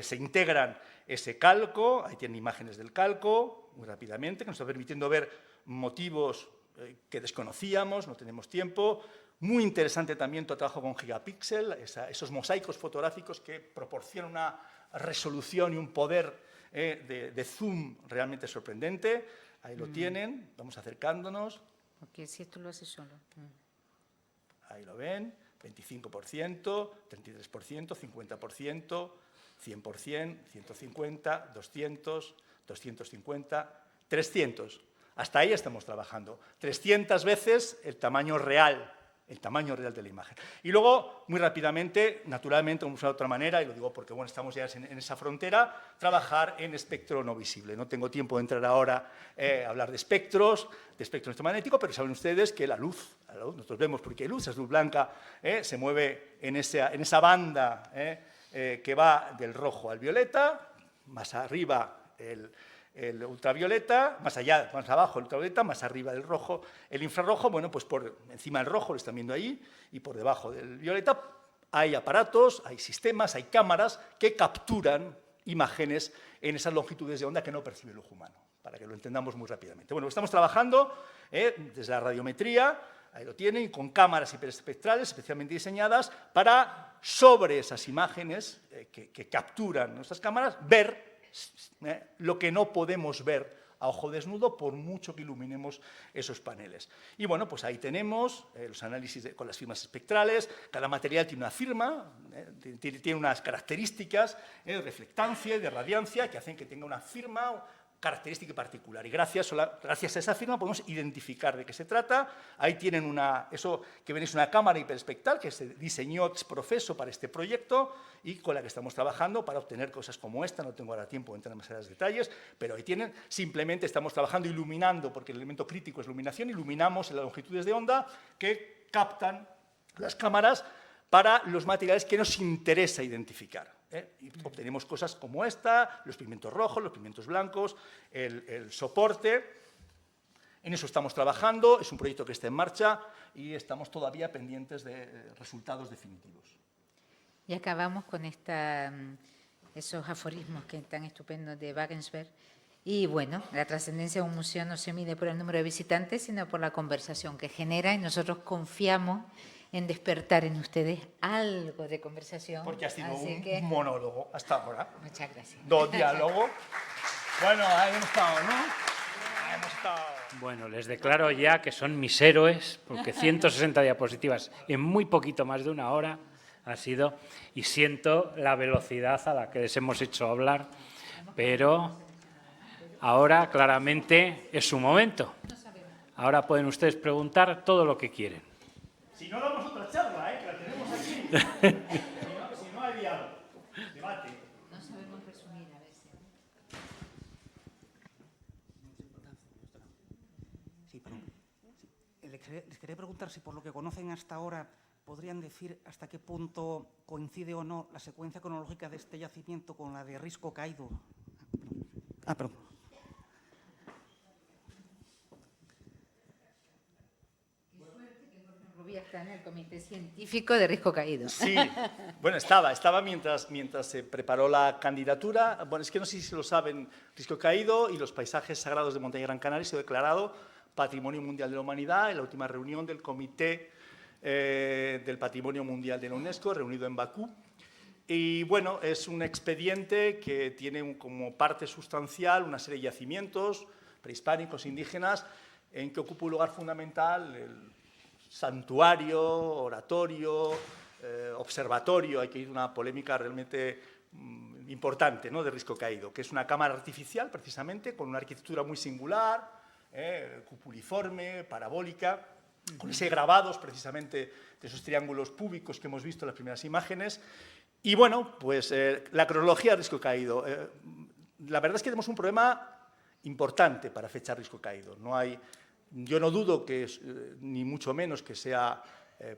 se integran ese calco, ahí tienen imágenes del calco, muy rápidamente, que nos está permitiendo ver motivos que desconocíamos, no tenemos tiempo. Muy interesante también tu trabajo con Gigapixel, esos mosaicos fotográficos que proporcionan una resolución y un poder de zoom realmente sorprendente. Ahí lo tienen, vamos acercándonos. Porque si esto lo hace solo. Ahí lo ven, 25%, 33%, 50%, 100%, 150, 200, 250, 300. Hasta ahí estamos trabajando. 300 veces el tamaño real de la imagen. Y luego, muy rápidamente, naturalmente, vamos a usar de otra manera, y lo digo porque bueno, estamos ya en esa frontera, trabajar en espectro no visible. No tengo tiempo de entrar ahora a hablar de espectro electromagnético, pero saben ustedes que la luz, nosotros vemos porque hay luz, es luz blanca, se mueve en esa banda que va del rojo al violeta, más arriba el ultravioleta, más abajo el ultravioleta, más arriba del rojo, el infrarrojo. Bueno, pues por encima del rojo, lo están viendo ahí, y por debajo del violeta hay aparatos, hay sistemas, hay cámaras que capturan imágenes en esas longitudes de onda que no percibe el ojo humano, para que lo entendamos muy rápidamente. Bueno, estamos trabajando desde la radiometría, ahí lo tienen, con cámaras hiperespectrales especialmente diseñadas para, sobre esas imágenes que capturan nuestras cámaras, ver lo que no podemos ver a ojo desnudo, por mucho que iluminemos esos paneles. Y bueno, pues ahí tenemos los análisis con las firmas espectrales. Cada material tiene una firma, tiene unas características de reflectancia y de radiancia que hacen que tenga una firma característica particular, y gracias a esa firma podemos identificar de qué se trata. Ahí tienen eso que ven es una cámara hiperespectral que se diseñó ex professo para este proyecto y con la que estamos trabajando para obtener cosas como esta. No tengo ahora tiempo de entrar en más detalles, pero ahí tienen, simplemente estamos trabajando iluminando, porque el elemento crítico es la iluminación, iluminamos en las longitudes de onda que captan las cámaras para los materiales que nos interesa identificar. Y obtenemos cosas como esta, los pigmentos rojos, los pigmentos blancos, el soporte. En eso estamos trabajando, es un proyecto que está en marcha y estamos todavía pendientes de resultados definitivos. Y acabamos con esos aforismos que tan estupendos de Wagensberg. Y bueno, la trascendencia de un museo no se mide por el número de visitantes, sino por la conversación que genera, y nosotros confiamos en despertar en ustedes algo de conversación. Porque ha sido un monólogo hasta ahora. Muchas gracias. Dos diálogos. Bueno, ahí hemos estado, ¿no? Hemos estado. Bueno, les declaro ya que son mis héroes, porque 160 diapositivas en muy poquito más de una hora ha sido, y siento la velocidad a la que les hemos hecho hablar, pero ahora claramente es su momento. Ahora pueden ustedes preguntar todo lo que quieren. Si no, damos otra charla, que la tenemos aquí. Si no hay diálogo, debate. No sabemos resumir a veces. Sí, perdón. Les quería preguntar si por lo que conocen hasta ahora podrían decir hasta qué punto coincide o no la secuencia cronológica de este yacimiento con la de Risco Caído. Perdón. Está en el comité científico de Risco Caído. Sí, bueno, estaba mientras se preparó la candidatura. Bueno, es que no sé si lo saben, Risco Caído y los paisajes sagrados de Montaña Gran Canaria se ha declarado Patrimonio Mundial de la Humanidad en la última reunión del Comité del Patrimonio Mundial de la UNESCO, reunido en Bakú. Y bueno, es un expediente que tiene como parte sustancial una serie de yacimientos prehispánicos, indígenas, en que ocupa un lugar fundamental el santuario, oratorio, observatorio. Hay que ir a una polémica realmente importante, ¿no?, de Risco Caído, que es una cámara artificial, precisamente, con una arquitectura muy singular, cupuliforme, parabólica, con ese grabados, precisamente, de esos triángulos púbicos que hemos visto en las primeras imágenes. Y, bueno, pues la cronología de Risco Caído. La verdad es que tenemos un problema importante para fechar Risco Caído. Yo no dudo que, ni mucho menos, que sea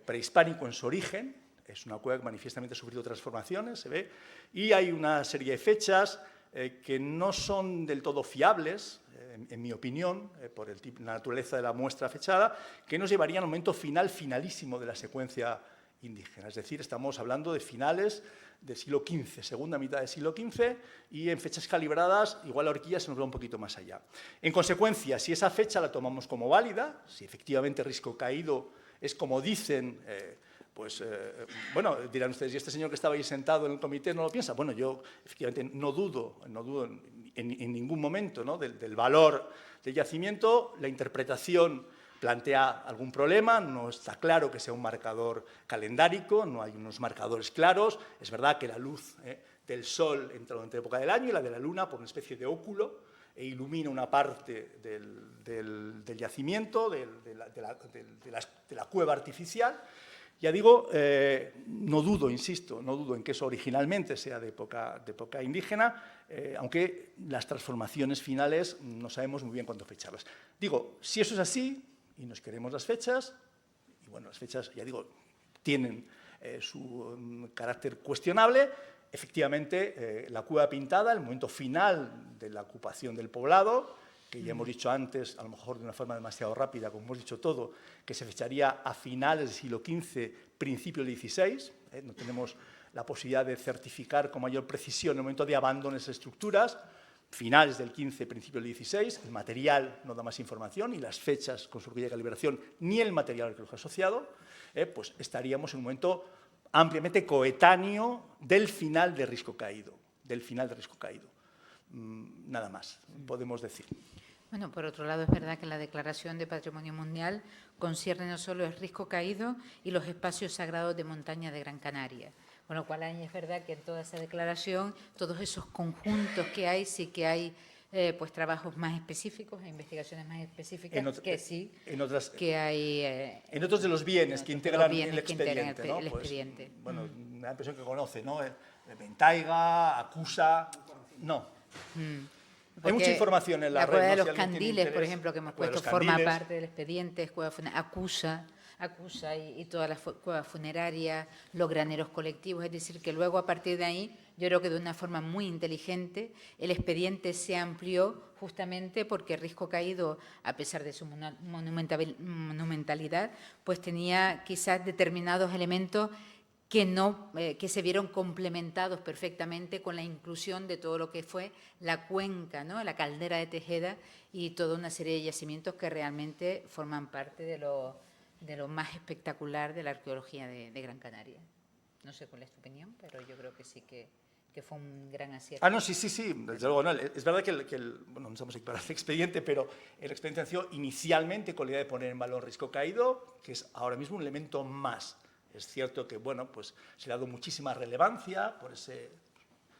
prehispánico en su origen. Es una cueva que manifiestamente ha sufrido transformaciones, se ve, y hay una serie de fechas que no son del todo fiables, en mi opinión, por la naturaleza de la muestra fechada, que nos llevarían al momento finalísimo de la secuencia indígena. Es decir, estamos hablando de finales del siglo XV, segunda mitad del siglo XV, y en fechas calibradas, igual la horquilla se nos va un poquito más allá. En consecuencia, si esa fecha la tomamos como válida, si efectivamente Risco Caído es como dicen, bueno, dirán ustedes, ¿y este señor que estaba ahí sentado en el comité no lo piensa? Bueno, yo efectivamente no dudo en ningún momento, ¿no?, del valor del yacimiento. La interpretación plantea algún problema, no está claro que sea un marcador calendárico, no hay unos marcadores claros. Es verdad que la luz del sol entra durante la época del año y la de la luna por una especie de óculo e ilumina una parte del yacimiento, de la cueva artificial. Ya digo, no dudo, insisto, no dudo en que eso originalmente sea de época indígena, aunque las transformaciones finales no sabemos muy bien cuándo fecharlas. Digo, si eso es así, y nos queremos las fechas, y bueno, las fechas, ya digo, tienen su carácter cuestionable. Efectivamente, la cueva pintada, el momento final de la ocupación del poblado, que ya hemos dicho antes, a lo mejor de una forma demasiado rápida, como hemos dicho todo, que se fecharía a finales del siglo XV, principio del XVI. No tenemos la posibilidad de certificar con mayor precisión el momento de abandono de esas estructuras. Finales del XV, principio del XVI, el material no da más información, ni las fechas con su horquilla de calibración, ni el material arqueológico asociado, pues estaríamos en un momento ampliamente coetáneo del final de Risco Caído, Nada más podemos decir. Bueno, por otro lado, es verdad que la Declaración de Patrimonio Mundial concierne no solo el Risco Caído y los espacios sagrados de montaña de Gran Canaria, con lo cual ahí es verdad que en toda esa declaración, todos esos conjuntos que hay, sí que hay pues trabajos más específicos e investigaciones más específicas que sí, que hay... en otros de los bienes que integran el expediente, ¿no? el Pues, expediente. bueno, me da la impresión que conoce, ¿no? Ventaiga, Acusa, no. Hay mucha información en la red. Cueva de ¿no? los Si alguien tiene Candiles, por interés, ejemplo, que hemos la Cueva de puesto, los forma Candiles. parte del expediente, Acusa y todas las cuevas funerarias, los graneros colectivos, es decir, que luego a partir de ahí, yo creo que de una forma muy inteligente, el expediente se amplió justamente porque Risco Caído, a pesar de su monumentalidad, pues tenía quizás determinados elementos que se vieron complementados perfectamente con la inclusión de todo lo que fue la cuenca, ¿no? La caldera de Tejeda y toda una serie de yacimientos que realmente forman parte de lo más espectacular de la arqueología de Gran Canaria. No sé cuál es tu opinión, pero yo creo que sí que fue un gran acierto. Ah, no, sí, desde luego. No, es verdad que bueno, no estamos aquí para el expediente, pero el expediente nació inicialmente con la idea de poner en valor Risco Caído, que es ahora mismo un elemento más. Es cierto que, bueno, pues se le ha dado muchísima relevancia por ese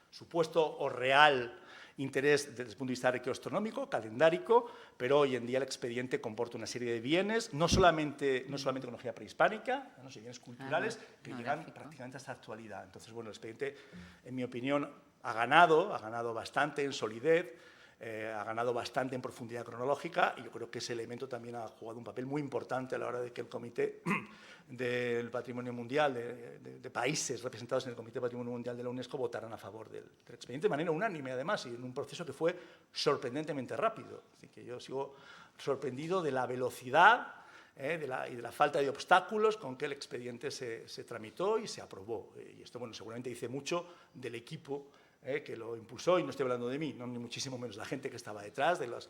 supuesto o real interés desde el punto de vista arqueoastronómico, calendárico, pero hoy en día el expediente comporta una serie de bienes, no solamente tecnología prehispánica, no sé, bienes culturales, que llegan prácticamente hasta la actualidad. Entonces, bueno, el expediente, en mi opinión, ha ganado bastante en solidez, ha ganado bastante en profundidad cronológica, y yo creo que ese elemento también ha jugado un papel muy importante a la hora de que el Comité del Patrimonio Mundial, de países representados en el Comité de Patrimonio Mundial de la UNESCO, votaran a favor del expediente de manera unánime, además, y en un proceso que fue sorprendentemente rápido. Así que yo sigo sorprendido de la velocidad y de la falta de obstáculos con que el expediente se tramitó y se aprobó. Y esto, bueno, seguramente dice mucho del equipo que lo impulsó, y no estoy hablando de mí, no, ni muchísimo menos, la gente que estaba detrás, de los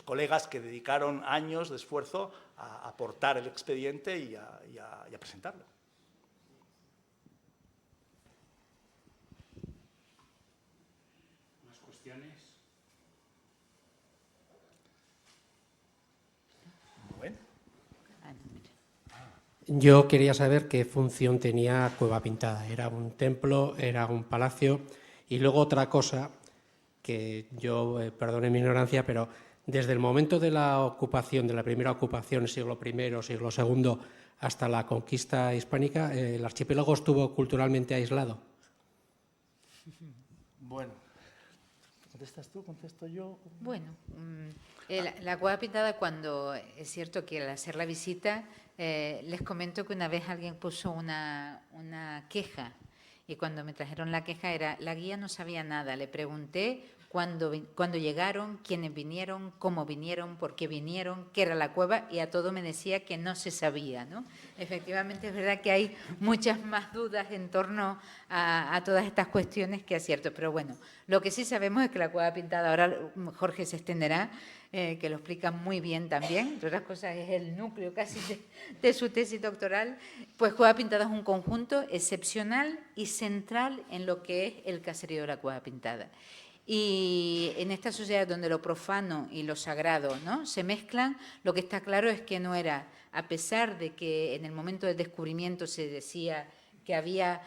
colegas que dedicaron años de esfuerzo a aportar el expediente y a presentarlo. ¿Más cuestiones? Bueno. Yo quería saber qué función tenía Cueva Pintada. ¿Era un templo? ¿Era un palacio? Y luego otra cosa, que yo, perdone mi ignorancia, pero desde el momento de la ocupación, de la primera ocupación, siglo I, siglo II, hasta la conquista hispánica, ¿el archipiélago estuvo culturalmente aislado? Bueno, ¿contestas tú? ¿Contesto yo? Bueno, la Cueva Pintada, cuando es cierto que al hacer la visita, les comento que una vez alguien puso una queja, y cuando me trajeron la queja la guía no sabía nada. Le pregunté cuándo llegaron, quiénes vinieron, cómo vinieron, por qué vinieron, qué era la cueva, y a todo me decía que no se sabía, ¿no? Efectivamente, es verdad que hay muchas más dudas en torno a todas estas cuestiones que aciertos, pero bueno, lo que sí sabemos es que la Cueva Pintada, ahora Jorge se extenderá, que lo explica muy bien también, entre otras cosas es el núcleo casi de su tesis doctoral, pues Cueva Pintada es un conjunto excepcional y central en lo que es el caserío de la Cueva Pintada. Y en esta sociedad donde lo profano y lo sagrado, ¿no?, se mezclan, lo que está claro es que no era, a pesar de que en el momento del descubrimiento se decía que había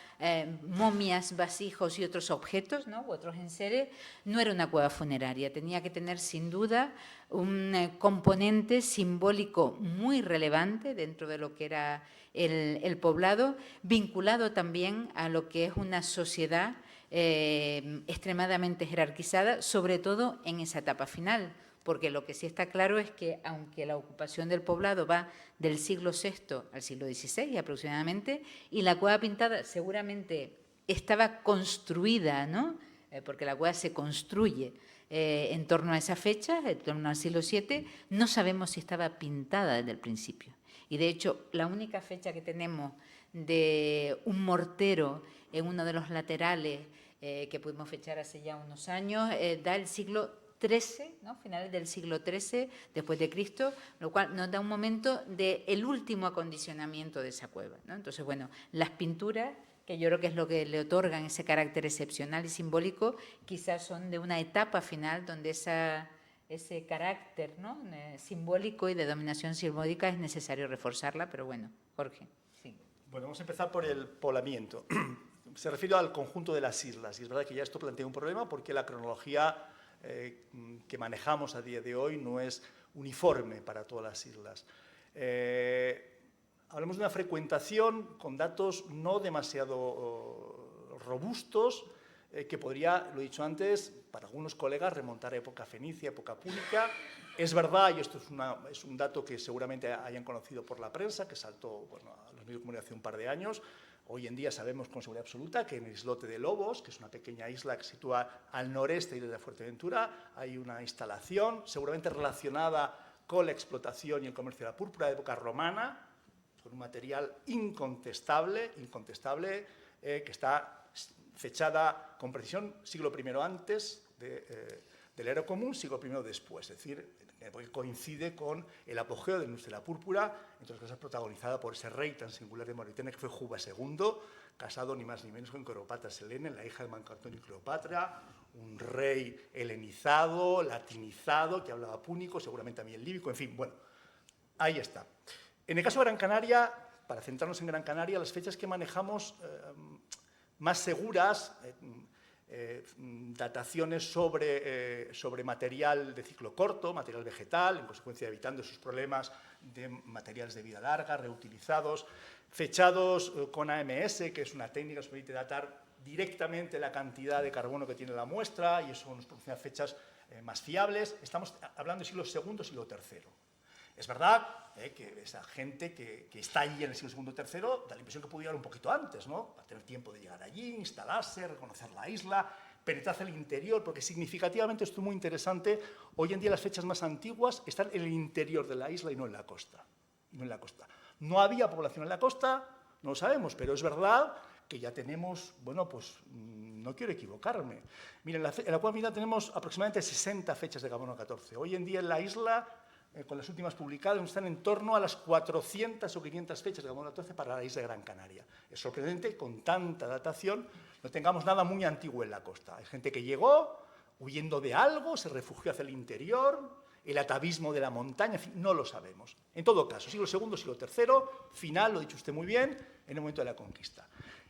momias, vasijos y otros objetos, ¿no?, u otros enseres, no era una cueva funeraria. Tenía que tener sin duda un componente simbólico muy relevante dentro de lo que era el poblado, vinculado también a lo que es una sociedad extremadamente jerarquizada, sobre todo en esa etapa final, porque lo que sí está claro es que, aunque la ocupación del poblado va del siglo VI al siglo XVI aproximadamente, y la Cueva Pintada seguramente estaba construida, ¿no?, porque la cueva se construye en torno a esa fecha, en torno al siglo VII, no sabemos si estaba pintada desde el principio. Y de hecho, la única fecha que tenemos de un mortero en uno de los laterales, que pudimos fechar hace ya unos años, da el siglo XIII, ¿no?, finales del siglo XIII después de Cristo, lo cual nos da un momento del último acondicionamiento de esa cueva, ¿no? Entonces, bueno, las pinturas, que yo creo que es lo que le otorgan ese carácter excepcional y simbólico, quizás son de una etapa final donde esa ese carácter, ¿no?, simbólico y de dominación simbólica, es necesario reforzarla, pero bueno, Jorge. Sí. Bueno, vamos a empezar por el poblamiento. Se refiere al conjunto de las islas, y es verdad que ya esto plantea un problema porque la cronología que manejamos a día de hoy no es uniforme para todas las islas. Hablamos de una frecuentación con datos no demasiado robustos, que podría, lo he dicho antes, para algunos colegas remontar a época fenicia, época púnica. Es verdad, y esto es un dato que seguramente hayan conocido por la prensa, que saltó, bueno, a los medios de comunicación hace un par de años. Hoy en día sabemos con seguridad absoluta que en el islote de Lobos, que es una pequeña isla que se sitúa al noreste de Fuerteventura, hay una instalación seguramente relacionada con la explotación y el comercio de la púrpura de época romana, con un material incontestable, que está fechada con precisión siglo I antes del Era Común, siglo I después, es decir, porque coincide con el apogeo de la industria de la púrpura, en todas casos protagonizada por ese rey tan singular de Mauritania que fue Juba II, casado ni más ni menos con Cleopatra Selene, la hija de Marco Antonio y Cleopatra, un rey helenizado, latinizado, que hablaba púnico, seguramente también líbico, en fin, bueno, ahí está. En el caso de Gran Canaria, para centrarnos en Gran Canaria, las fechas que manejamos más seguras, dataciones sobre material de ciclo corto, material vegetal, en consecuencia evitando esos problemas de materiales de vida larga, reutilizados, fechados con AMS, que es una técnica que nos permite datar directamente la cantidad de carbono que tiene la muestra, y eso nos proporciona fechas más fiables. Estamos hablando de siglo II, siglo III. Es verdad que esa gente que está allí en el siglo II o III da la impresión que pudo llegar un poquito antes, ¿no?, para tener tiempo de llegar allí, instalarse, reconocer la isla, penetrarse al interior, porque significativamente, esto es muy interesante, hoy en día las fechas más antiguas están en el interior de la isla y no en la costa. No había población en la costa, no lo sabemos, pero es verdad que ya tenemos, bueno, pues no quiero equivocarme. Miren, en la cual tenemos aproximadamente 60 fechas de carbono 14. Hoy en día en la isla, con las últimas publicadas, están en torno a las 400 o 500 fechas de carbono 14 para la isla de Gran Canaria. Es sorprendente que con tanta datación no tengamos nada muy antiguo en la costa. Hay gente que llegó huyendo de algo, se refugió hacia el interior, el atavismo de la montaña, en fin, no lo sabemos. En todo caso, siglo II, siglo III, final, lo ha dicho usted muy bien, en el momento de la conquista.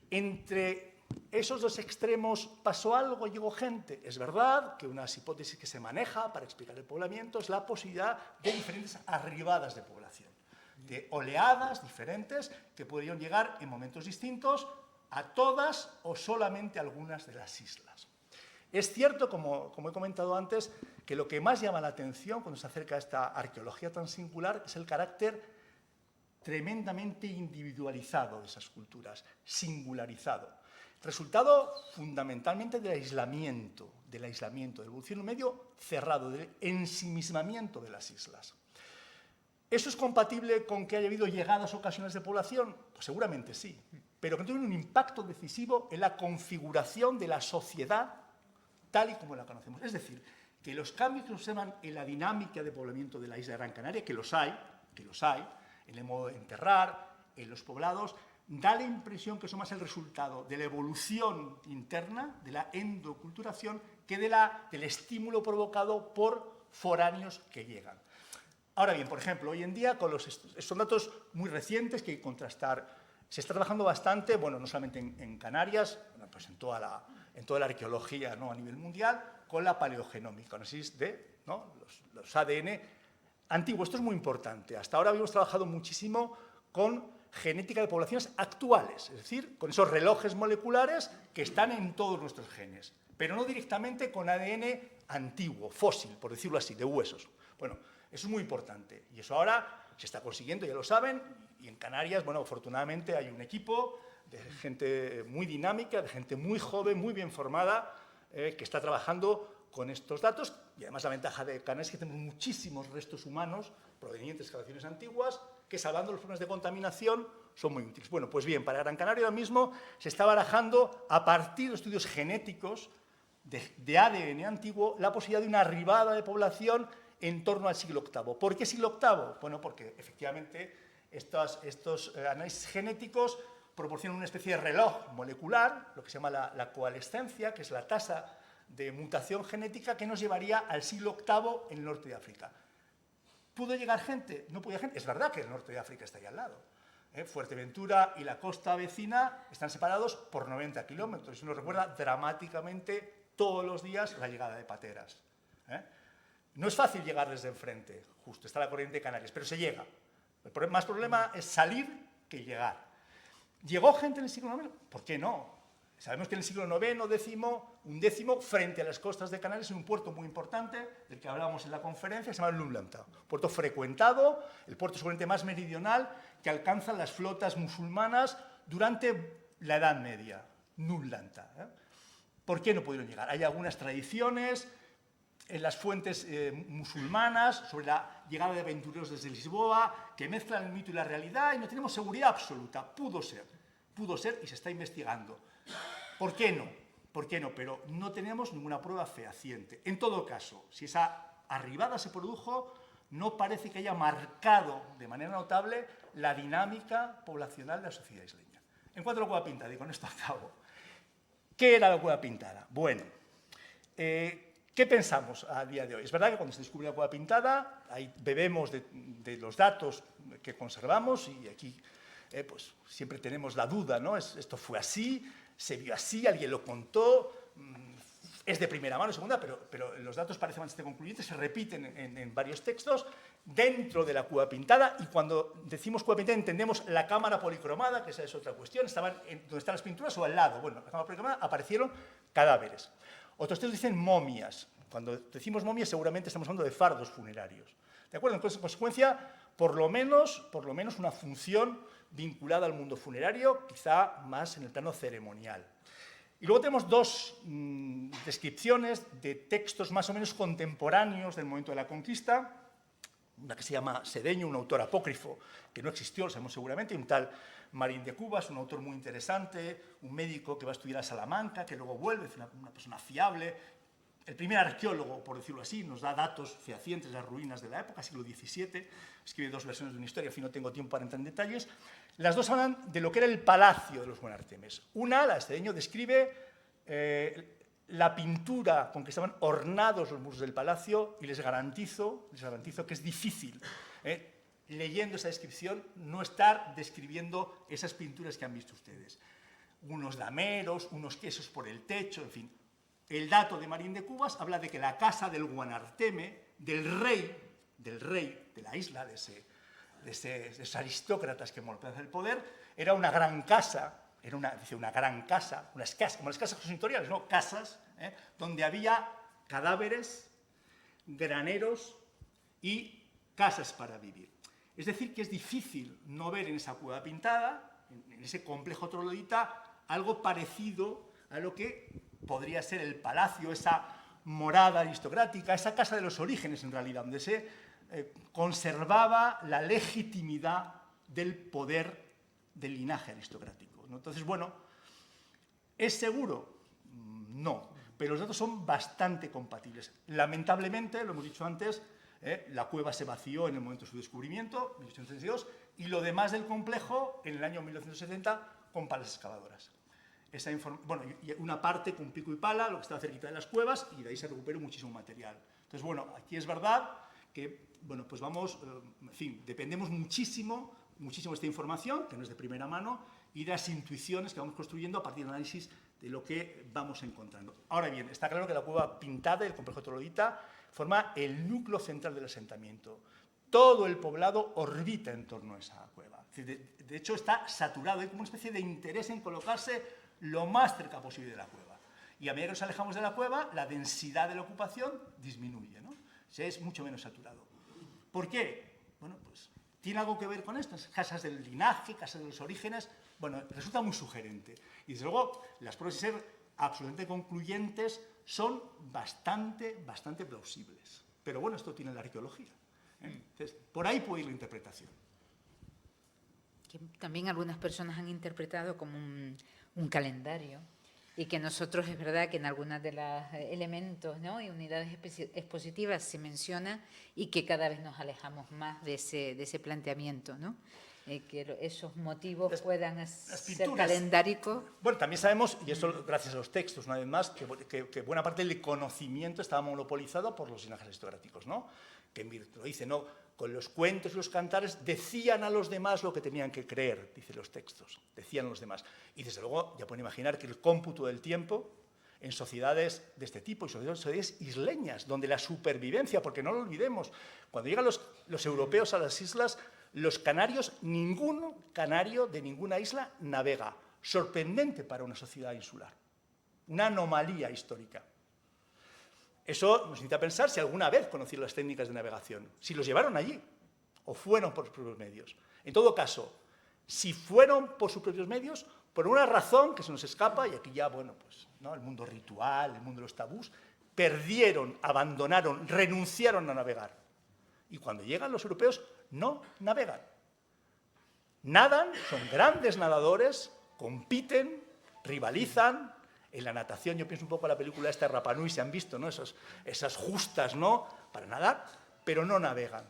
Entre esos dos extremos pasó algo, llegó gente. Es verdad que una hipótesis que se maneja para explicar el poblamiento es la posibilidad de diferentes arribadas de población, de oleadas diferentes que podrían llegar en momentos distintos a todas o solamente a algunas de las islas. Es cierto, como he comentado antes, que lo que más llama la atención cuando se acerca a esta arqueología tan singular es el carácter tremendamente individualizado de esas culturas, singularizado. Resultado fundamentalmente del aislamiento, de la evolución en un medio cerrado, del ensimismamiento de las islas. ¿Eso es compatible con que haya habido llegadas ocasiones de población? Pues seguramente sí, pero que tiene un impacto decisivo en la configuración de la sociedad tal y como la conocemos. Es decir, que los cambios que se observan en la dinámica de poblamiento de la isla de Gran Canaria, que los hay, en el modo de enterrar, en los poblados, da la impresión que son más el resultado de la evolución interna, de la endoculturación, que del estímulo provocado por foráneos que llegan. Ahora bien, por ejemplo, hoy en día, son datos muy recientes que hay que contrastar. Se está trabajando bastante, bueno, no solamente en Canarias, bueno, pues en toda la arqueología, ¿no?, a nivel mundial, con la paleogenómica, análisis de, ¿no?, los ADN antiguos. Esto es muy importante. Hasta ahora habíamos trabajado muchísimo con genética de poblaciones actuales, es decir, con esos relojes moleculares que están en todos nuestros genes, pero no directamente con ADN antiguo, fósil, por decirlo así, de huesos. Bueno, eso es muy importante y eso ahora se está consiguiendo, ya lo saben, y en Canarias, bueno, afortunadamente hay un equipo de gente muy dinámica, de gente muy joven, muy bien formada, que está trabajando con estos datos, y además la ventaja de Canarias es que tenemos muchísimos restos humanos provenientes de excavaciones antiguas, que salvando los problemas de contaminación son muy útiles. Bueno, pues bien, para Gran Canaria ahora mismo se está barajando, a partir de estudios genéticos de ADN antiguo, la posibilidad de una arribada de población en torno al siglo VIII. ¿Por qué siglo VIII? Bueno, porque efectivamente estos análisis genéticos proporcionan una especie de reloj molecular, lo que se llama la coalescencia, que es la tasa de mutación genética que nos llevaría al siglo VIII en el norte de África. ¿Pudo llegar gente? No podía gente. Es verdad que el norte de África está ahí al lado. Fuerteventura y la costa vecina están separados por 90 kilómetros. Eso nos recuerda dramáticamente todos los días la llegada de pateras. No es fácil llegar desde enfrente, justo, está la corriente de Canarias, pero se llega. El más problema es salir que llegar. ¿Llegó gente en el siglo IX? ¿Por qué no? Sabemos que en el siglo IX, XI, frente a las costas de Canarias, en un puerto muy importante, del que hablábamos en la conferencia, se llama Lunlanta. Puerto frecuentado, el puerto seguramente más meridional, que alcanzan las flotas musulmanas durante la Edad Media. Lunlanta. ¿Por qué no pudieron llegar? Hay algunas tradiciones en las fuentes musulmanas sobre la llegada de aventureros desde Lisboa, que mezclan el mito y la realidad, y no tenemos seguridad absoluta. Pudo ser y se está investigando. ¿Por qué no? ¿Por qué no? Pero no tenemos ninguna prueba fehaciente. En todo caso, si esa arribada se produjo, no parece que haya marcado de manera notable la dinámica poblacional de la sociedad isleña. En cuanto a la Cueva Pintada, y con esto acabo. ¿Qué era la Cueva Pintada? Bueno, ¿qué pensamos a día de hoy? Es verdad que cuando se descubrió la Cueva Pintada, ahí bebemos de los datos que conservamos y aquí pues siempre tenemos la duda, ¿no? Esto fue así, se vio así, alguien lo contó, es de primera mano, segunda, pero los datos parecen bastante concluyentes, se repiten en varios textos, dentro de la Cueva Pintada, y cuando decimos Cueva Pintada entendemos la cámara policromada, que esa es otra cuestión, estaban donde están las pinturas o al lado. Bueno, la cámara policromada aparecieron cadáveres. Otros textos dicen momias. Cuando decimos momias seguramente estamos hablando de fardos funerarios. ¿De acuerdo? En consecuencia, por lo menos una función vinculada al mundo funerario, quizá más en el plano ceremonial. Y luego tenemos dos descripciones de textos más o menos contemporáneos del momento de la conquista, una que se llama Sedeño, un autor apócrifo que no existió, lo sabemos seguramente, y un tal Marín de Cubas, un autor muy interesante, un médico que va a estudiar a Salamanca, que luego vuelve, es una persona fiable. El primer arqueólogo, por decirlo así, nos da datos fehacientes de las ruinas de la época, siglo XVII, escribe dos versiones de una historia, en fin, no tengo tiempo para entrar en detalles. Las dos hablan de lo que era el palacio de los Buenartemes. Una, la de Sedeño, describe la pintura con que estaban ornados los muros del palacio y les garantizo que es difícil, leyendo esa descripción, no estar describiendo esas pinturas que han visto ustedes. Unos dameros, unos quesos por el techo, en fin. El dato de Marín de Cubas habla de que la casa del Guanarteme, del rey de la isla, de esos aristócratas que moldean el poder, era una gran casa, unas casas, como las casas consistoriales, ¿no? Casas, donde había cadáveres, graneros y casas para vivir. Es decir, que es difícil no ver en esa Cueva Pintada, en ese complejo troglodita, algo parecido a lo que podría ser el palacio, esa morada aristocrática, esa casa de los orígenes, en realidad, donde se conservaba la legitimidad del poder del linaje aristocrático, ¿no? Entonces, bueno, ¿es seguro? No, pero los datos son bastante compatibles. Lamentablemente, lo hemos dicho antes, la cueva se vació en el momento de su descubrimiento, 1862, y lo demás del complejo en el año 1970 con palas excavadoras. Bueno, y una parte con pico y pala, lo que estaba cerquita de las cuevas, y de ahí se recuperó muchísimo material. Entonces, bueno, aquí es verdad que, bueno, pues vamos, en fin, dependemos muchísimo de esta información, que no es de primera mano, y de las intuiciones que vamos construyendo a partir del análisis de lo que vamos encontrando. Ahora bien, está claro que la Cueva Pintada, el complejo troglodita, forma el núcleo central del asentamiento. Todo el poblado orbita en torno a esa cueva. De hecho, está saturado, hay como una especie de interés en colocarse lo más cerca posible de la cueva. Y a medida que nos alejamos de la cueva, la densidad de la ocupación disminuye, ¿no? Se es mucho menos saturado. ¿Por qué? Bueno, pues tiene algo que ver con esto, casas del linaje, casas de los orígenes. Bueno, resulta muy sugerente. Y desde luego, las pruebas de ser absolutamente concluyentes son bastante plausibles. Pero bueno, esto tiene la arqueología. Entonces, por ahí puede ir la interpretación. Que también algunas personas han interpretado como un calendario, y que nosotros es verdad que en algunos de los elementos, ¿no?, y unidades expositivas se menciona, y que cada vez nos alejamos más de ese planteamiento, ¿no? que esos motivos puedan ser pinturas. calendáricos. Bueno, también sabemos, y eso gracias a los textos, una vez más, que buena parte del conocimiento estaba monopolizado por los linajes aristocráticos, ¿no? Que lo dice, ¿no? Con los cuentos y los cantares decían a los demás lo que tenían que creer, dicen los textos, decían a los demás. Y desde luego ya pueden imaginar que el cómputo del tiempo en sociedades de este tipo, y sobre todo en sociedades isleñas, donde la supervivencia, porque no lo olvidemos, cuando llegan los europeos a las islas, los canarios, ningún canario de ninguna isla navega. Sorprendente para una sociedad insular. Una anomalía histórica. Eso nos invita a pensar si alguna vez conocieron las técnicas de navegación, si los llevaron allí o fueron por sus propios medios. En todo caso, si fueron por sus propios medios, por una razón que se nos escapa, y aquí ya, bueno, pues, ¿no? El mundo ritual, el mundo de los tabús, perdieron, abandonaron, renunciaron a navegar. Y cuando llegan los europeos, no navegan. Nadan, son grandes nadadores, compiten, rivalizan. En la natación, yo pienso un poco en la película esta de Rapa Nui, se han visto, ¿no? Esas justas, ¿no? Para nadar, pero no navegan.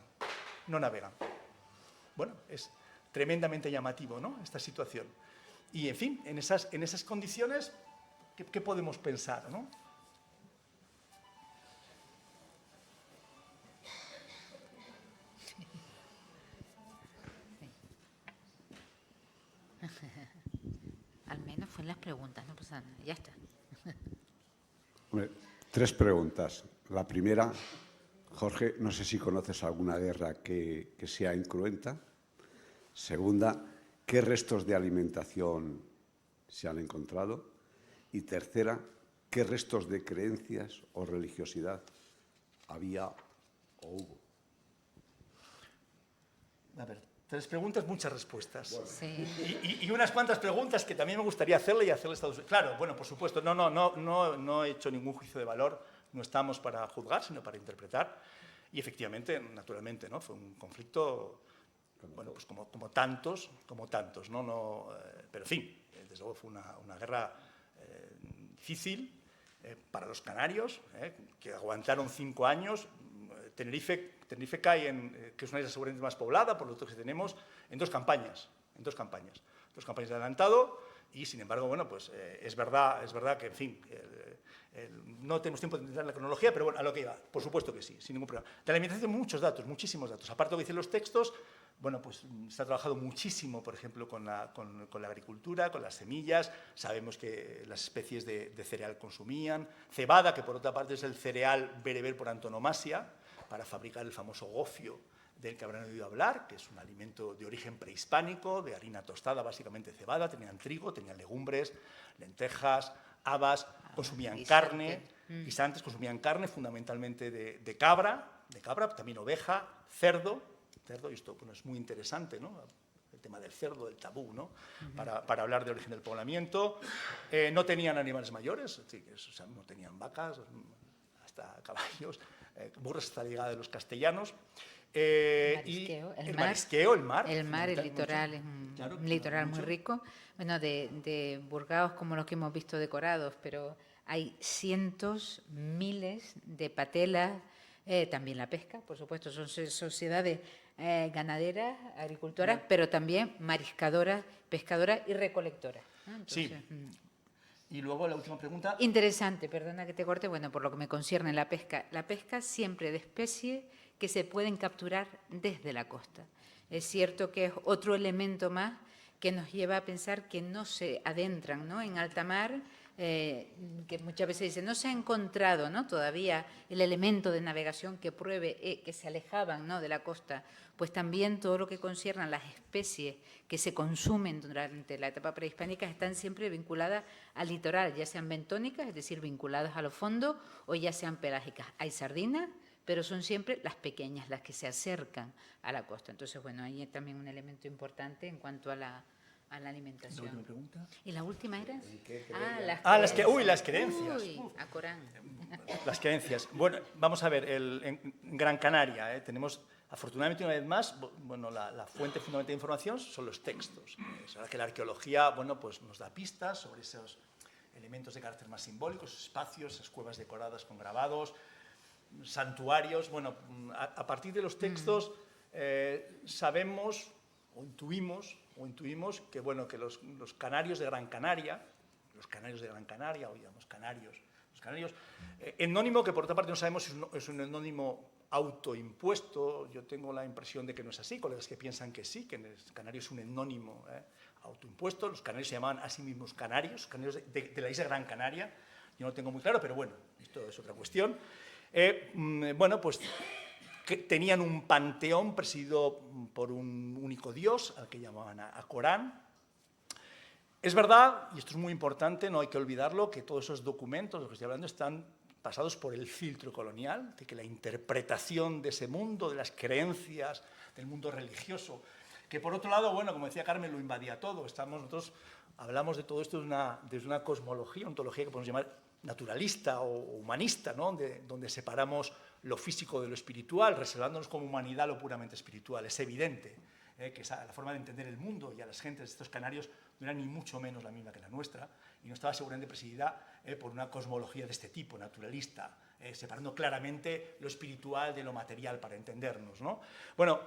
No navegan. Bueno, es tremendamente llamativo, ¿no? Esta situación. Y, en fin, en esas condiciones, ¿qué podemos pensar, ¿no? Al menos fue en las preguntas, no pasa nada, ya está. Hombre, 3 preguntas. La primera, Jorge, no sé si conoces alguna guerra que sea incruenta. Segunda, ¿qué restos de alimentación se han encontrado? Y tercera, ¿qué restos de creencias o religiosidad había o hubo? A ver, 3 preguntas, muchas respuestas. Sí. Y unas cuantas preguntas que también me gustaría hacerle y hacerle a Estados Unidos. Claro, bueno, por supuesto, no he hecho ningún juicio de valor, no estamos para juzgar, sino para interpretar. Y efectivamente, naturalmente, ¿no? Fue un conflicto, bueno, pues como tantos, ¿no? Pero en fin, desde luego fue una guerra difícil para los canarios, que aguantaron 5 años. Tenerife cae, que es una isla seguramente más poblada, por lo tanto que tenemos, en 2 campañas. 2 campañas de adelantado, y sin embargo, bueno, pues es verdad que, en fin, no tenemos tiempo de entrar en la cronología, pero bueno, a lo que iba, por supuesto que sí, sin ningún problema. De la alimentación, muchos datos, muchísimos datos. Aparte de lo que dicen los textos, bueno, pues se ha trabajado muchísimo, por ejemplo, con la agricultura, con las semillas. Sabemos que las especies de cereal consumían. Cebada, que por otra parte es el cereal bereber por antonomasia, para fabricar el famoso gofio del que habrán oído hablar, que es un alimento de origen prehispánico, de harina tostada, básicamente cebada. Tenían trigo, tenían legumbres, lentejas, habas, consumían carne, guisantes, consumían carne fundamentalmente de cabra, también oveja, cerdo, y esto, bueno, es muy interesante, ¿no? El tema del cerdo, del tabú, ¿no? Para hablar del origen del poblamiento. No tenían animales mayores, es decir, no tenían vacas, hasta caballos, burros hasta la llegada de los castellanos. El marisqueo, el mar. El mar, el litoral, es un litoral muy rico. Bueno, de Burgaos, como los que hemos visto decorados, pero hay cientos, miles de patelas, también la pesca, por supuesto, son sociedades ganaderas, agricultoras, pero también mariscadoras, pescadoras y recolectoras, ¿no? Entonces, sí. Y luego la última pregunta. Interesante, perdona que te corte, bueno, por lo que me concierne la pesca siempre de especies que se pueden capturar desde la costa. Es cierto que es otro elemento más que nos lleva a pensar que no se adentran, ¿no? En alta mar, que muchas veces dicen, no se ha encontrado, ¿no? Todavía el elemento de navegación que pruebe que se alejaban, ¿no? De la costa. Pues también todo lo que concierne a las especies que se consumen durante la etapa prehispánica están siempre vinculadas al litoral, ya sean bentónicas, es decir, vinculadas a los fondos, o ya sean pelágicas. Hay sardinas, pero son siempre las pequeñas, las que se acercan a la costa. Entonces, bueno, ahí hay también un elemento importante en cuanto a la alimentación. ¿La última pregunta? ¿Y la última era? Las creencias. A Corán. Las creencias. Bueno, vamos a ver, en Gran Canaria tenemos, afortunadamente una vez más, bueno, la fuente fundamental de información son los textos. Es verdad que la arqueología, bueno, pues nos da pistas sobre esos elementos de carácter más simbólico, esos espacios, esas cuevas decoradas con grabados, santuarios. Bueno, a partir de los textos sabemos o intuimos que, bueno, que los canarios de Gran Canaria, o digamos canarios, los canarios, etnónimo que por otra parte no sabemos si es un etnónimo autoimpuesto. Yo tengo la impresión de que no es así, colegas que piensan que sí, que el canario es un etnónimo autoimpuesto. Los canarios se llamaban a sí mismos canarios de la isla Gran Canaria. Yo no lo tengo muy claro, pero bueno, esto es otra cuestión. Bueno, pues que tenían un panteón presidido por un único dios, al que llamaban a Corán. Es verdad, y esto es muy importante, no hay que olvidarlo, que todos esos documentos de los que estoy hablando están pasados por el filtro colonial, de que la interpretación de ese mundo, de las creencias, del mundo religioso, que por otro lado, bueno, como decía Carmen, lo invadía todo. Nosotros hablamos de todo esto desde una cosmología, ontología que podemos llamar naturalista o humanista, ¿no? Donde separamos lo físico de lo espiritual, reservándonos como humanidad lo puramente espiritual. Es evidente que la forma de entender el mundo y a las gentes de estos canarios no era ni mucho menos la misma que la nuestra, y no estaba seguramente presidida por una cosmología de este tipo, naturalista, separando claramente lo espiritual de lo material para entendernos, ¿no? Bueno,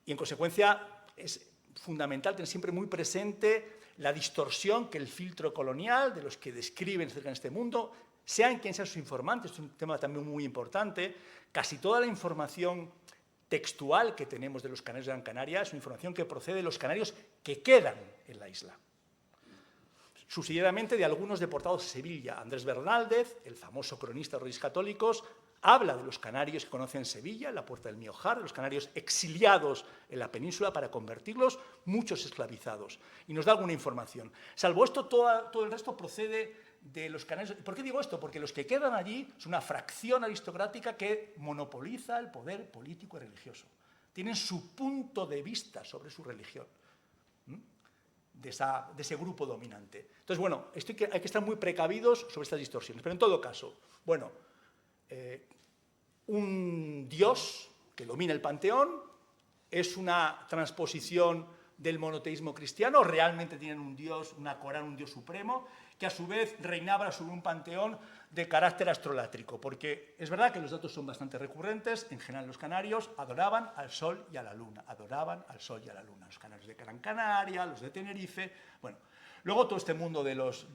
y en consecuencia es fundamental tener siempre muy presente la distorsión que el filtro colonial de los que describen acerca de este mundo, sean quien sean sus informantes, es un tema también muy importante. Casi toda la información textual que tenemos de los canarios de Gran Canaria es una información que procede de los canarios que quedan en la isla. Subsidiariamente de algunos deportados a Sevilla. Andrés Bernaldez, el famoso cronista de los Reyes Católicos, habla de los canarios que conocen Sevilla, en la Puerta del Miojar, de los canarios exiliados en la península para convertirlos, muchos esclavizados, y nos da alguna información. Salvo esto, todo el resto procede de los canarios. ¿Por qué digo esto? Porque los que quedan allí son una fracción aristocrática que monopoliza el poder político y religioso. Tienen su punto de vista sobre su religión, de ese grupo dominante. Entonces, bueno, hay que estar muy precavidos sobre estas distorsiones. Pero en todo caso, bueno, un dios que domina el panteón es una transposición del monoteísmo cristiano. Realmente tienen un dios, una Corán, un dios supremo, que a su vez reinaba sobre un panteón de carácter astrolátrico, porque es verdad que los datos son bastante recurrentes. En general los canarios adoraban al sol y a la luna, los canarios de Gran Canaria, los de Tenerife. Bueno, luego todo este mundo de los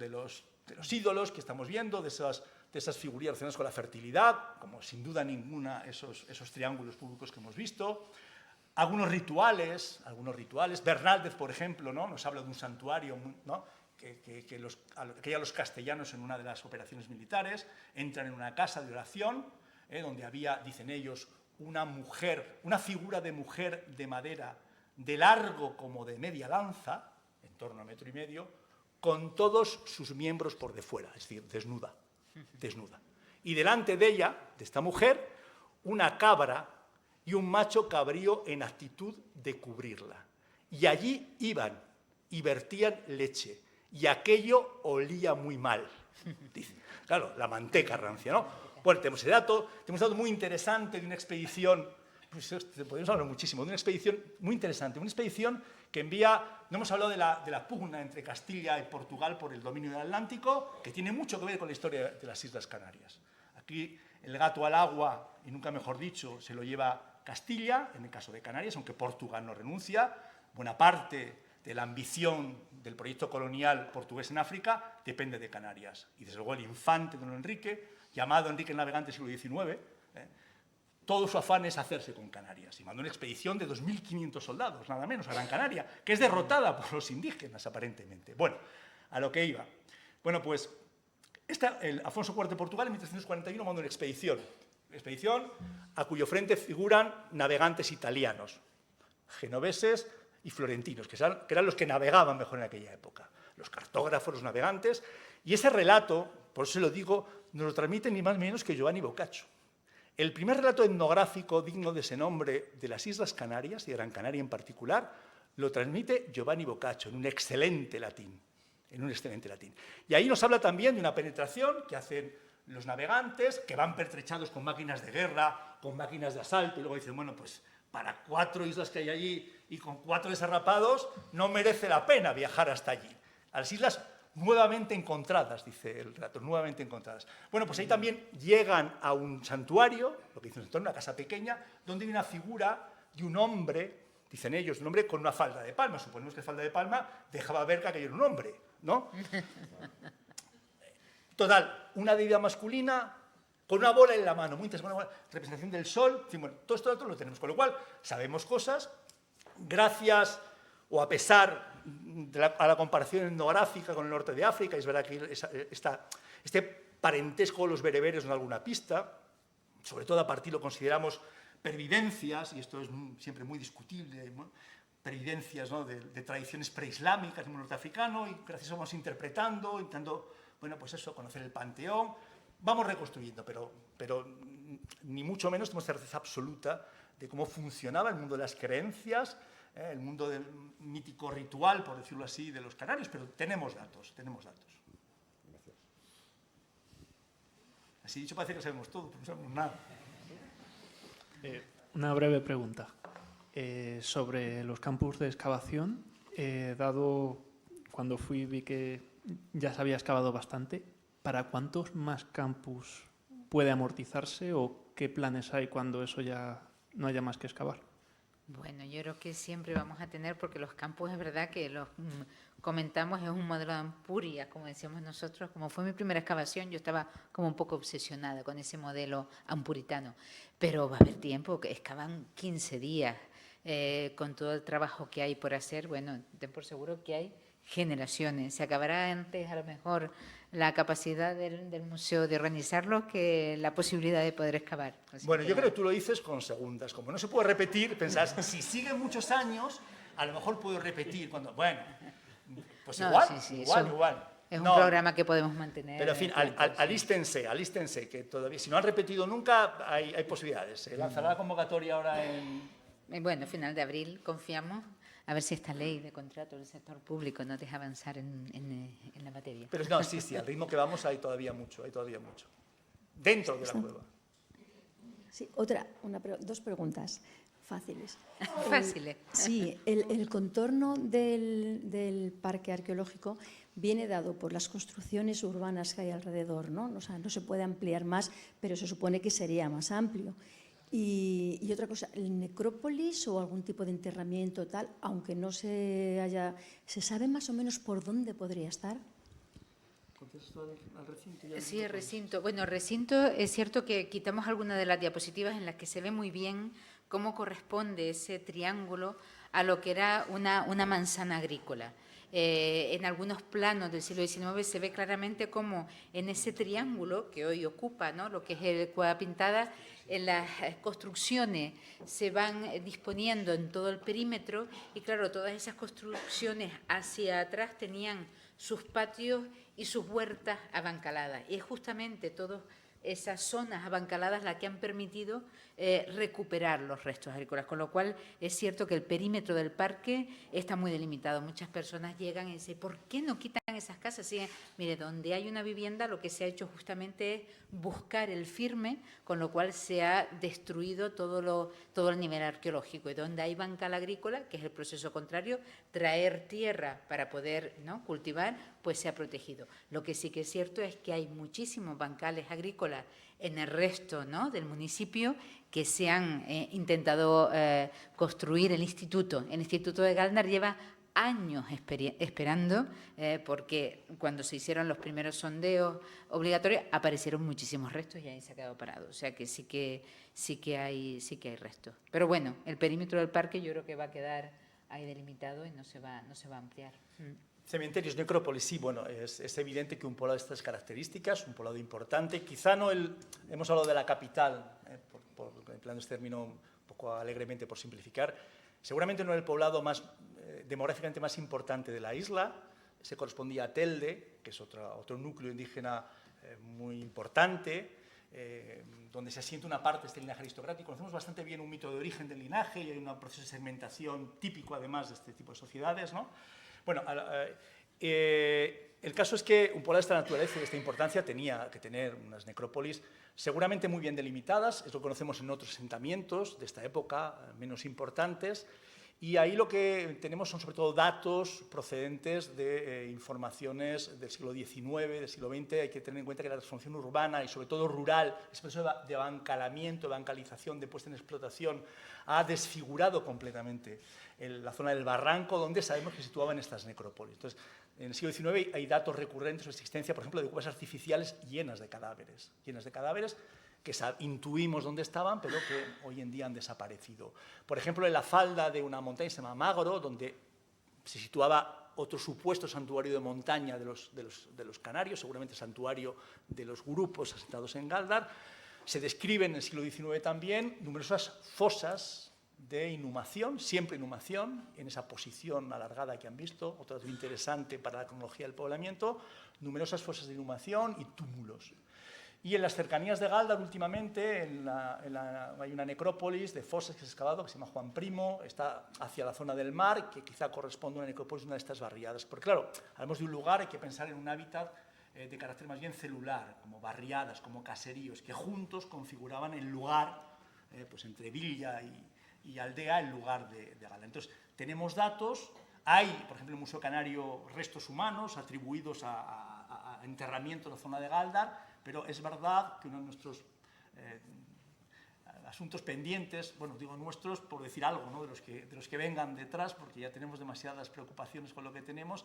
ídolos que estamos viendo, de esas figuras relacionadas con la fertilidad, como sin duda ninguna esos triángulos públicos que hemos visto. Algunos rituales. Bernaldez, por ejemplo, ¿no? Nos habla de un santuario, ¿no? que ya los castellanos en una de las operaciones militares entran en una casa de oración, donde había, dicen ellos, una figura de mujer de madera de largo como de media lanza, en torno a 1,5 metros, con todos sus miembros por de fuera, es decir, desnuda. Y delante de ella, de esta mujer, una cabra y un macho cabrío en actitud de cubrirla. Y allí iban y vertían leche, y aquello olía muy mal. Dice, claro, la manteca rancia, ¿no? Bueno, tenemos ese dato, tenemos un dato muy interesante de una expedición, pues, podemos hablar muchísimo, de una expedición muy interesante, una expedición que envía, no hemos hablado de la pugna entre Castilla y Portugal por el dominio del Atlántico, que tiene mucho que ver con la historia de las Islas Canarias. Aquí el gato al agua, y nunca mejor dicho, se lo lleva Castilla, en el caso de Canarias, aunque Portugal no renuncia. Buena parte de la ambición del proyecto colonial portugués en África depende de Canarias. Y desde luego el infante don Enrique, llamado Enrique el Navegante siglo XIX, todo su afán es hacerse con Canarias. Y mandó una expedición de 2.500 soldados, nada menos, a Gran Canaria, que es derrotada por los indígenas, aparentemente. Bueno, a lo que iba. Bueno, pues el Afonso IV de Portugal en 1341 mandó una expedición a cuyo frente figuran navegantes italianos, genoveses y florentinos, que eran los que navegaban mejor en aquella época, los cartógrafos, los navegantes. Y ese relato, por eso se lo digo, nos lo transmite ni más ni menos que Giovanni Boccaccio. El primer relato etnográfico digno de ese nombre de las Islas Canarias, y de Gran Canaria en particular, lo transmite Giovanni Boccaccio en un excelente latín. Y ahí nos habla también de una penetración que hacen los navegantes, que van pertrechados con máquinas de guerra, con máquinas de asalto, y luego dicen, bueno, pues para 4 islas que hay allí y con 4 desarrapados, no merece la pena viajar hasta allí. A las islas nuevamente encontradas, dice el relato, nuevamente encontradas. Bueno, pues ahí también llegan a un santuario, lo que dice un santuario, una casa pequeña, donde hay una figura de un hombre dicen ellos, un hombre con una falda de palma. Suponemos que falda de palma dejaba ver que aquello era un hombre, ¿no? Total, una deidad masculina con una bola en la mano, muy interesante, una representación del sol. En fin, bueno, todo esto lo tenemos, con lo cual sabemos cosas gracias o a pesar a la comparación etnográfica con el norte de África. Es verdad que este parentesco con los bereberes nos da alguna pista, sobre todo a partir, lo consideramos pervivencias, y esto es siempre muy discutible, ¿no? Pervivencias, ¿no?, de tradiciones preislámicas del mundo norteafricano, y gracias a eso vamos interpretando, intentando, bueno, pues eso, conocer el panteón, vamos reconstruyendo, pero ni mucho menos tenemos certeza absoluta de cómo funcionaba el mundo de las creencias, el mundo del mítico ritual, por decirlo así, de los canarios, pero tenemos datos, tenemos datos. Gracias. Así dicho parece que sabemos todo, pero no sabemos nada. Una breve pregunta sobre los campus de excavación. Dado cuando fui vi que ya se había excavado bastante. ¿Para cuántos más campus puede amortizarse o qué planes hay cuando eso ya no haya más que excavar? Bueno, yo creo que siempre vamos a tener, porque los campus es verdad que los comentamos, es un modelo de Ampuria, como decíamos nosotros. Como fue mi primera excavación, yo estaba como un poco obsesionada con ese modelo ampuritano. Pero va a haber tiempo, que excavan 15 días, con todo el trabajo que hay por hacer. Bueno, ten por seguro que hay generaciones. Se acabará antes, a lo mejor, la capacidad del museo de organizarlo que la posibilidad de poder excavar. Así Bueno, que yo creo que tú lo dices con segundas. Como no se puede repetir, pensás, si siguen muchos años, a lo mejor puedo repetir. Bueno, pues No, igual, sí, igual. Es un No, programa que podemos mantener. pero en fin, alístense, que todavía, si no han repetido nunca, hay posibilidades. Se lanzará la convocatoria ahora en... Bueno, final de abril, confiamos. A ver si esta ley de contrato del sector público nos deja avanzar en la materia. Pero no, sí, al ritmo que vamos hay todavía mucho. Dentro de la cueva. Sí, dos preguntas fáciles. Fáciles. Sí, el contorno del parque arqueológico viene dado por las construcciones urbanas que hay alrededor, ¿no? O sea, no se puede ampliar más, pero se supone que sería más amplio. Y otra cosa, ¿el necrópolis o algún tipo de enterramiento tal, aunque no se sabe más o menos por dónde podría estar? Al recinto, Sí, el recinto. Bueno, el recinto es cierto que quitamos algunas de las diapositivas en las que se ve muy bien cómo corresponde ese triángulo a lo que era una manzana agrícola. En algunos planos del siglo XIX se ve claramente cómo en ese triángulo que hoy ocupa, ¿no?, lo que es el Cueva Pintada, en las construcciones se van disponiendo en todo el perímetro y claro, todas esas construcciones hacia atrás tenían sus patios y sus huertas abancaladas. Y es justamente todas esas zonas abancaladas las que han permitido recuperar los restos agrícolas, con lo cual es cierto que el perímetro del parque está muy delimitado. Muchas personas llegan y dicen, ¿por qué no quitan esas casas? Sí, mire, donde hay una vivienda lo que se ha hecho justamente es buscar el firme, con lo cual se ha destruido todo el nivel arqueológico. Y donde hay bancal agrícola, que es el proceso contrario, traer tierra para poder, ¿no?, cultivar, pues se ha protegido. Lo que sí que es cierto es que hay muchísimos bancales agrícolas en el resto, ¿no?, del municipio que se han intentado construir el instituto. El Instituto de Galdar lleva años esperando, porque cuando se hicieron los primeros sondeos obligatorios aparecieron muchísimos restos y ahí se ha quedado parado. O sea que sí que hay restos. Pero bueno, el perímetro del parque yo creo que va a quedar ahí delimitado y no se va a ampliar. Cementerios, necrópolis, sí, bueno, es evidente que un poblado de estas características, un poblado importante, quizá no hemos hablado de la capital, empleando este término un poco alegremente por simplificar, seguramente no el poblado demográficamente más importante de la isla, se correspondía a Telde, que es otro núcleo indígena muy importante, donde se asienta una parte de este linaje aristocrático. Conocemos bastante bien un mito de origen del linaje y hay un proceso de segmentación típico, además, de este tipo de sociedades, ¿no? Bueno, el caso es que un poblado de esta naturaleza y de esta importancia tenía que tener unas necrópolis seguramente muy bien delimitadas, eso lo conocemos en otros asentamientos de esta época, menos importantes, Y ahí lo que tenemos son sobre todo datos procedentes de informaciones del siglo XIX, del siglo XX. Hay que tener en cuenta que la transformación urbana y sobre todo rural, ese proceso de bancalamiento, de bancalización, de puesta en explotación, ha desfigurado completamente la zona del Barranco, donde sabemos que se situaban estas necrópolis. Entonces, en el siglo XIX hay datos recurrentes de existencia, por ejemplo, de cuevas artificiales llenas de cadáveres que intuimos dónde estaban, pero que hoy en día han desaparecido. Por ejemplo, en la falda de una montaña que se llama Magro, donde se situaba otro supuesto santuario de montaña de los canarios, seguramente santuario de los grupos asentados en Gáldar, se describen en el siglo XIX también numerosas fosas de inhumación, siempre inhumación, en esa posición alargada que han visto, otro dato interesante para la cronología del poblamiento, numerosas fosas de inhumación y túmulos. Y en las cercanías de Gáldar, últimamente, hay una necrópolis de fosas que se ha excavado, que se llama Juan Primo, está hacia la zona del mar, que quizá corresponde a una necrópolis de una de estas barriadas. Porque claro, hablamos de un lugar, hay que pensar en un hábitat de carácter más bien celular, como barriadas, como caseríos, que juntos configuraban el lugar, pues entre villa y aldea, el lugar de Gáldar. Entonces, tenemos datos, hay, por ejemplo, en el Museo Canario, restos humanos atribuidos a enterramiento en la zona de Gáldar, pero es verdad que uno de nuestros asuntos pendientes, bueno, digo nuestros por decir algo, ¿no? de los que vengan detrás, porque ya tenemos demasiadas preocupaciones con lo que tenemos,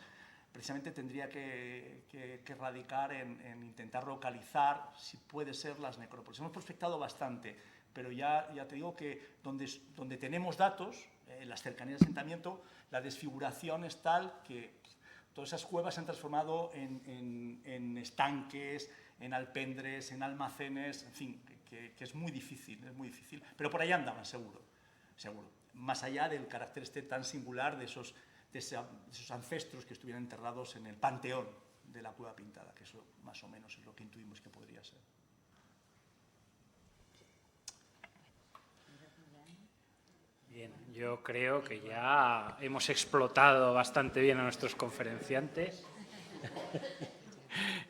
precisamente tendría que radicar en intentar localizar si puede ser las necrópolis. Hemos prospectado bastante, pero ya te digo que donde tenemos datos, en las cercanías de asentamiento, la desfiguración es tal que todas esas cuevas se han transformado en estanques, en alpendres, en almacenes, en fin, que es muy difícil, pero por ahí andaban, seguro. Más allá del carácter tan singular de esos ancestros que estuvieran enterrados en el panteón de la Cueva Pintada, que eso más o menos es lo que intuimos que podría ser. Bien, yo creo que ya hemos explotado bastante bien a nuestros conferenciantes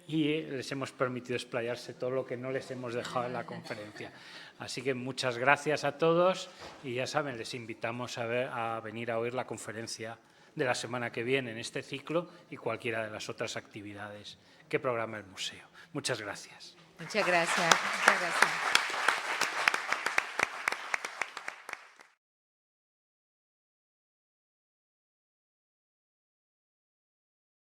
y les hemos permitido explayarse todo lo que no les hemos dejado en la conferencia. Así que muchas gracias a todos y ya saben, les invitamos a venir a oír la conferencia de la semana que viene en este ciclo y cualquiera de las otras actividades que programa el museo. Muchas gracias. Muchas gracias.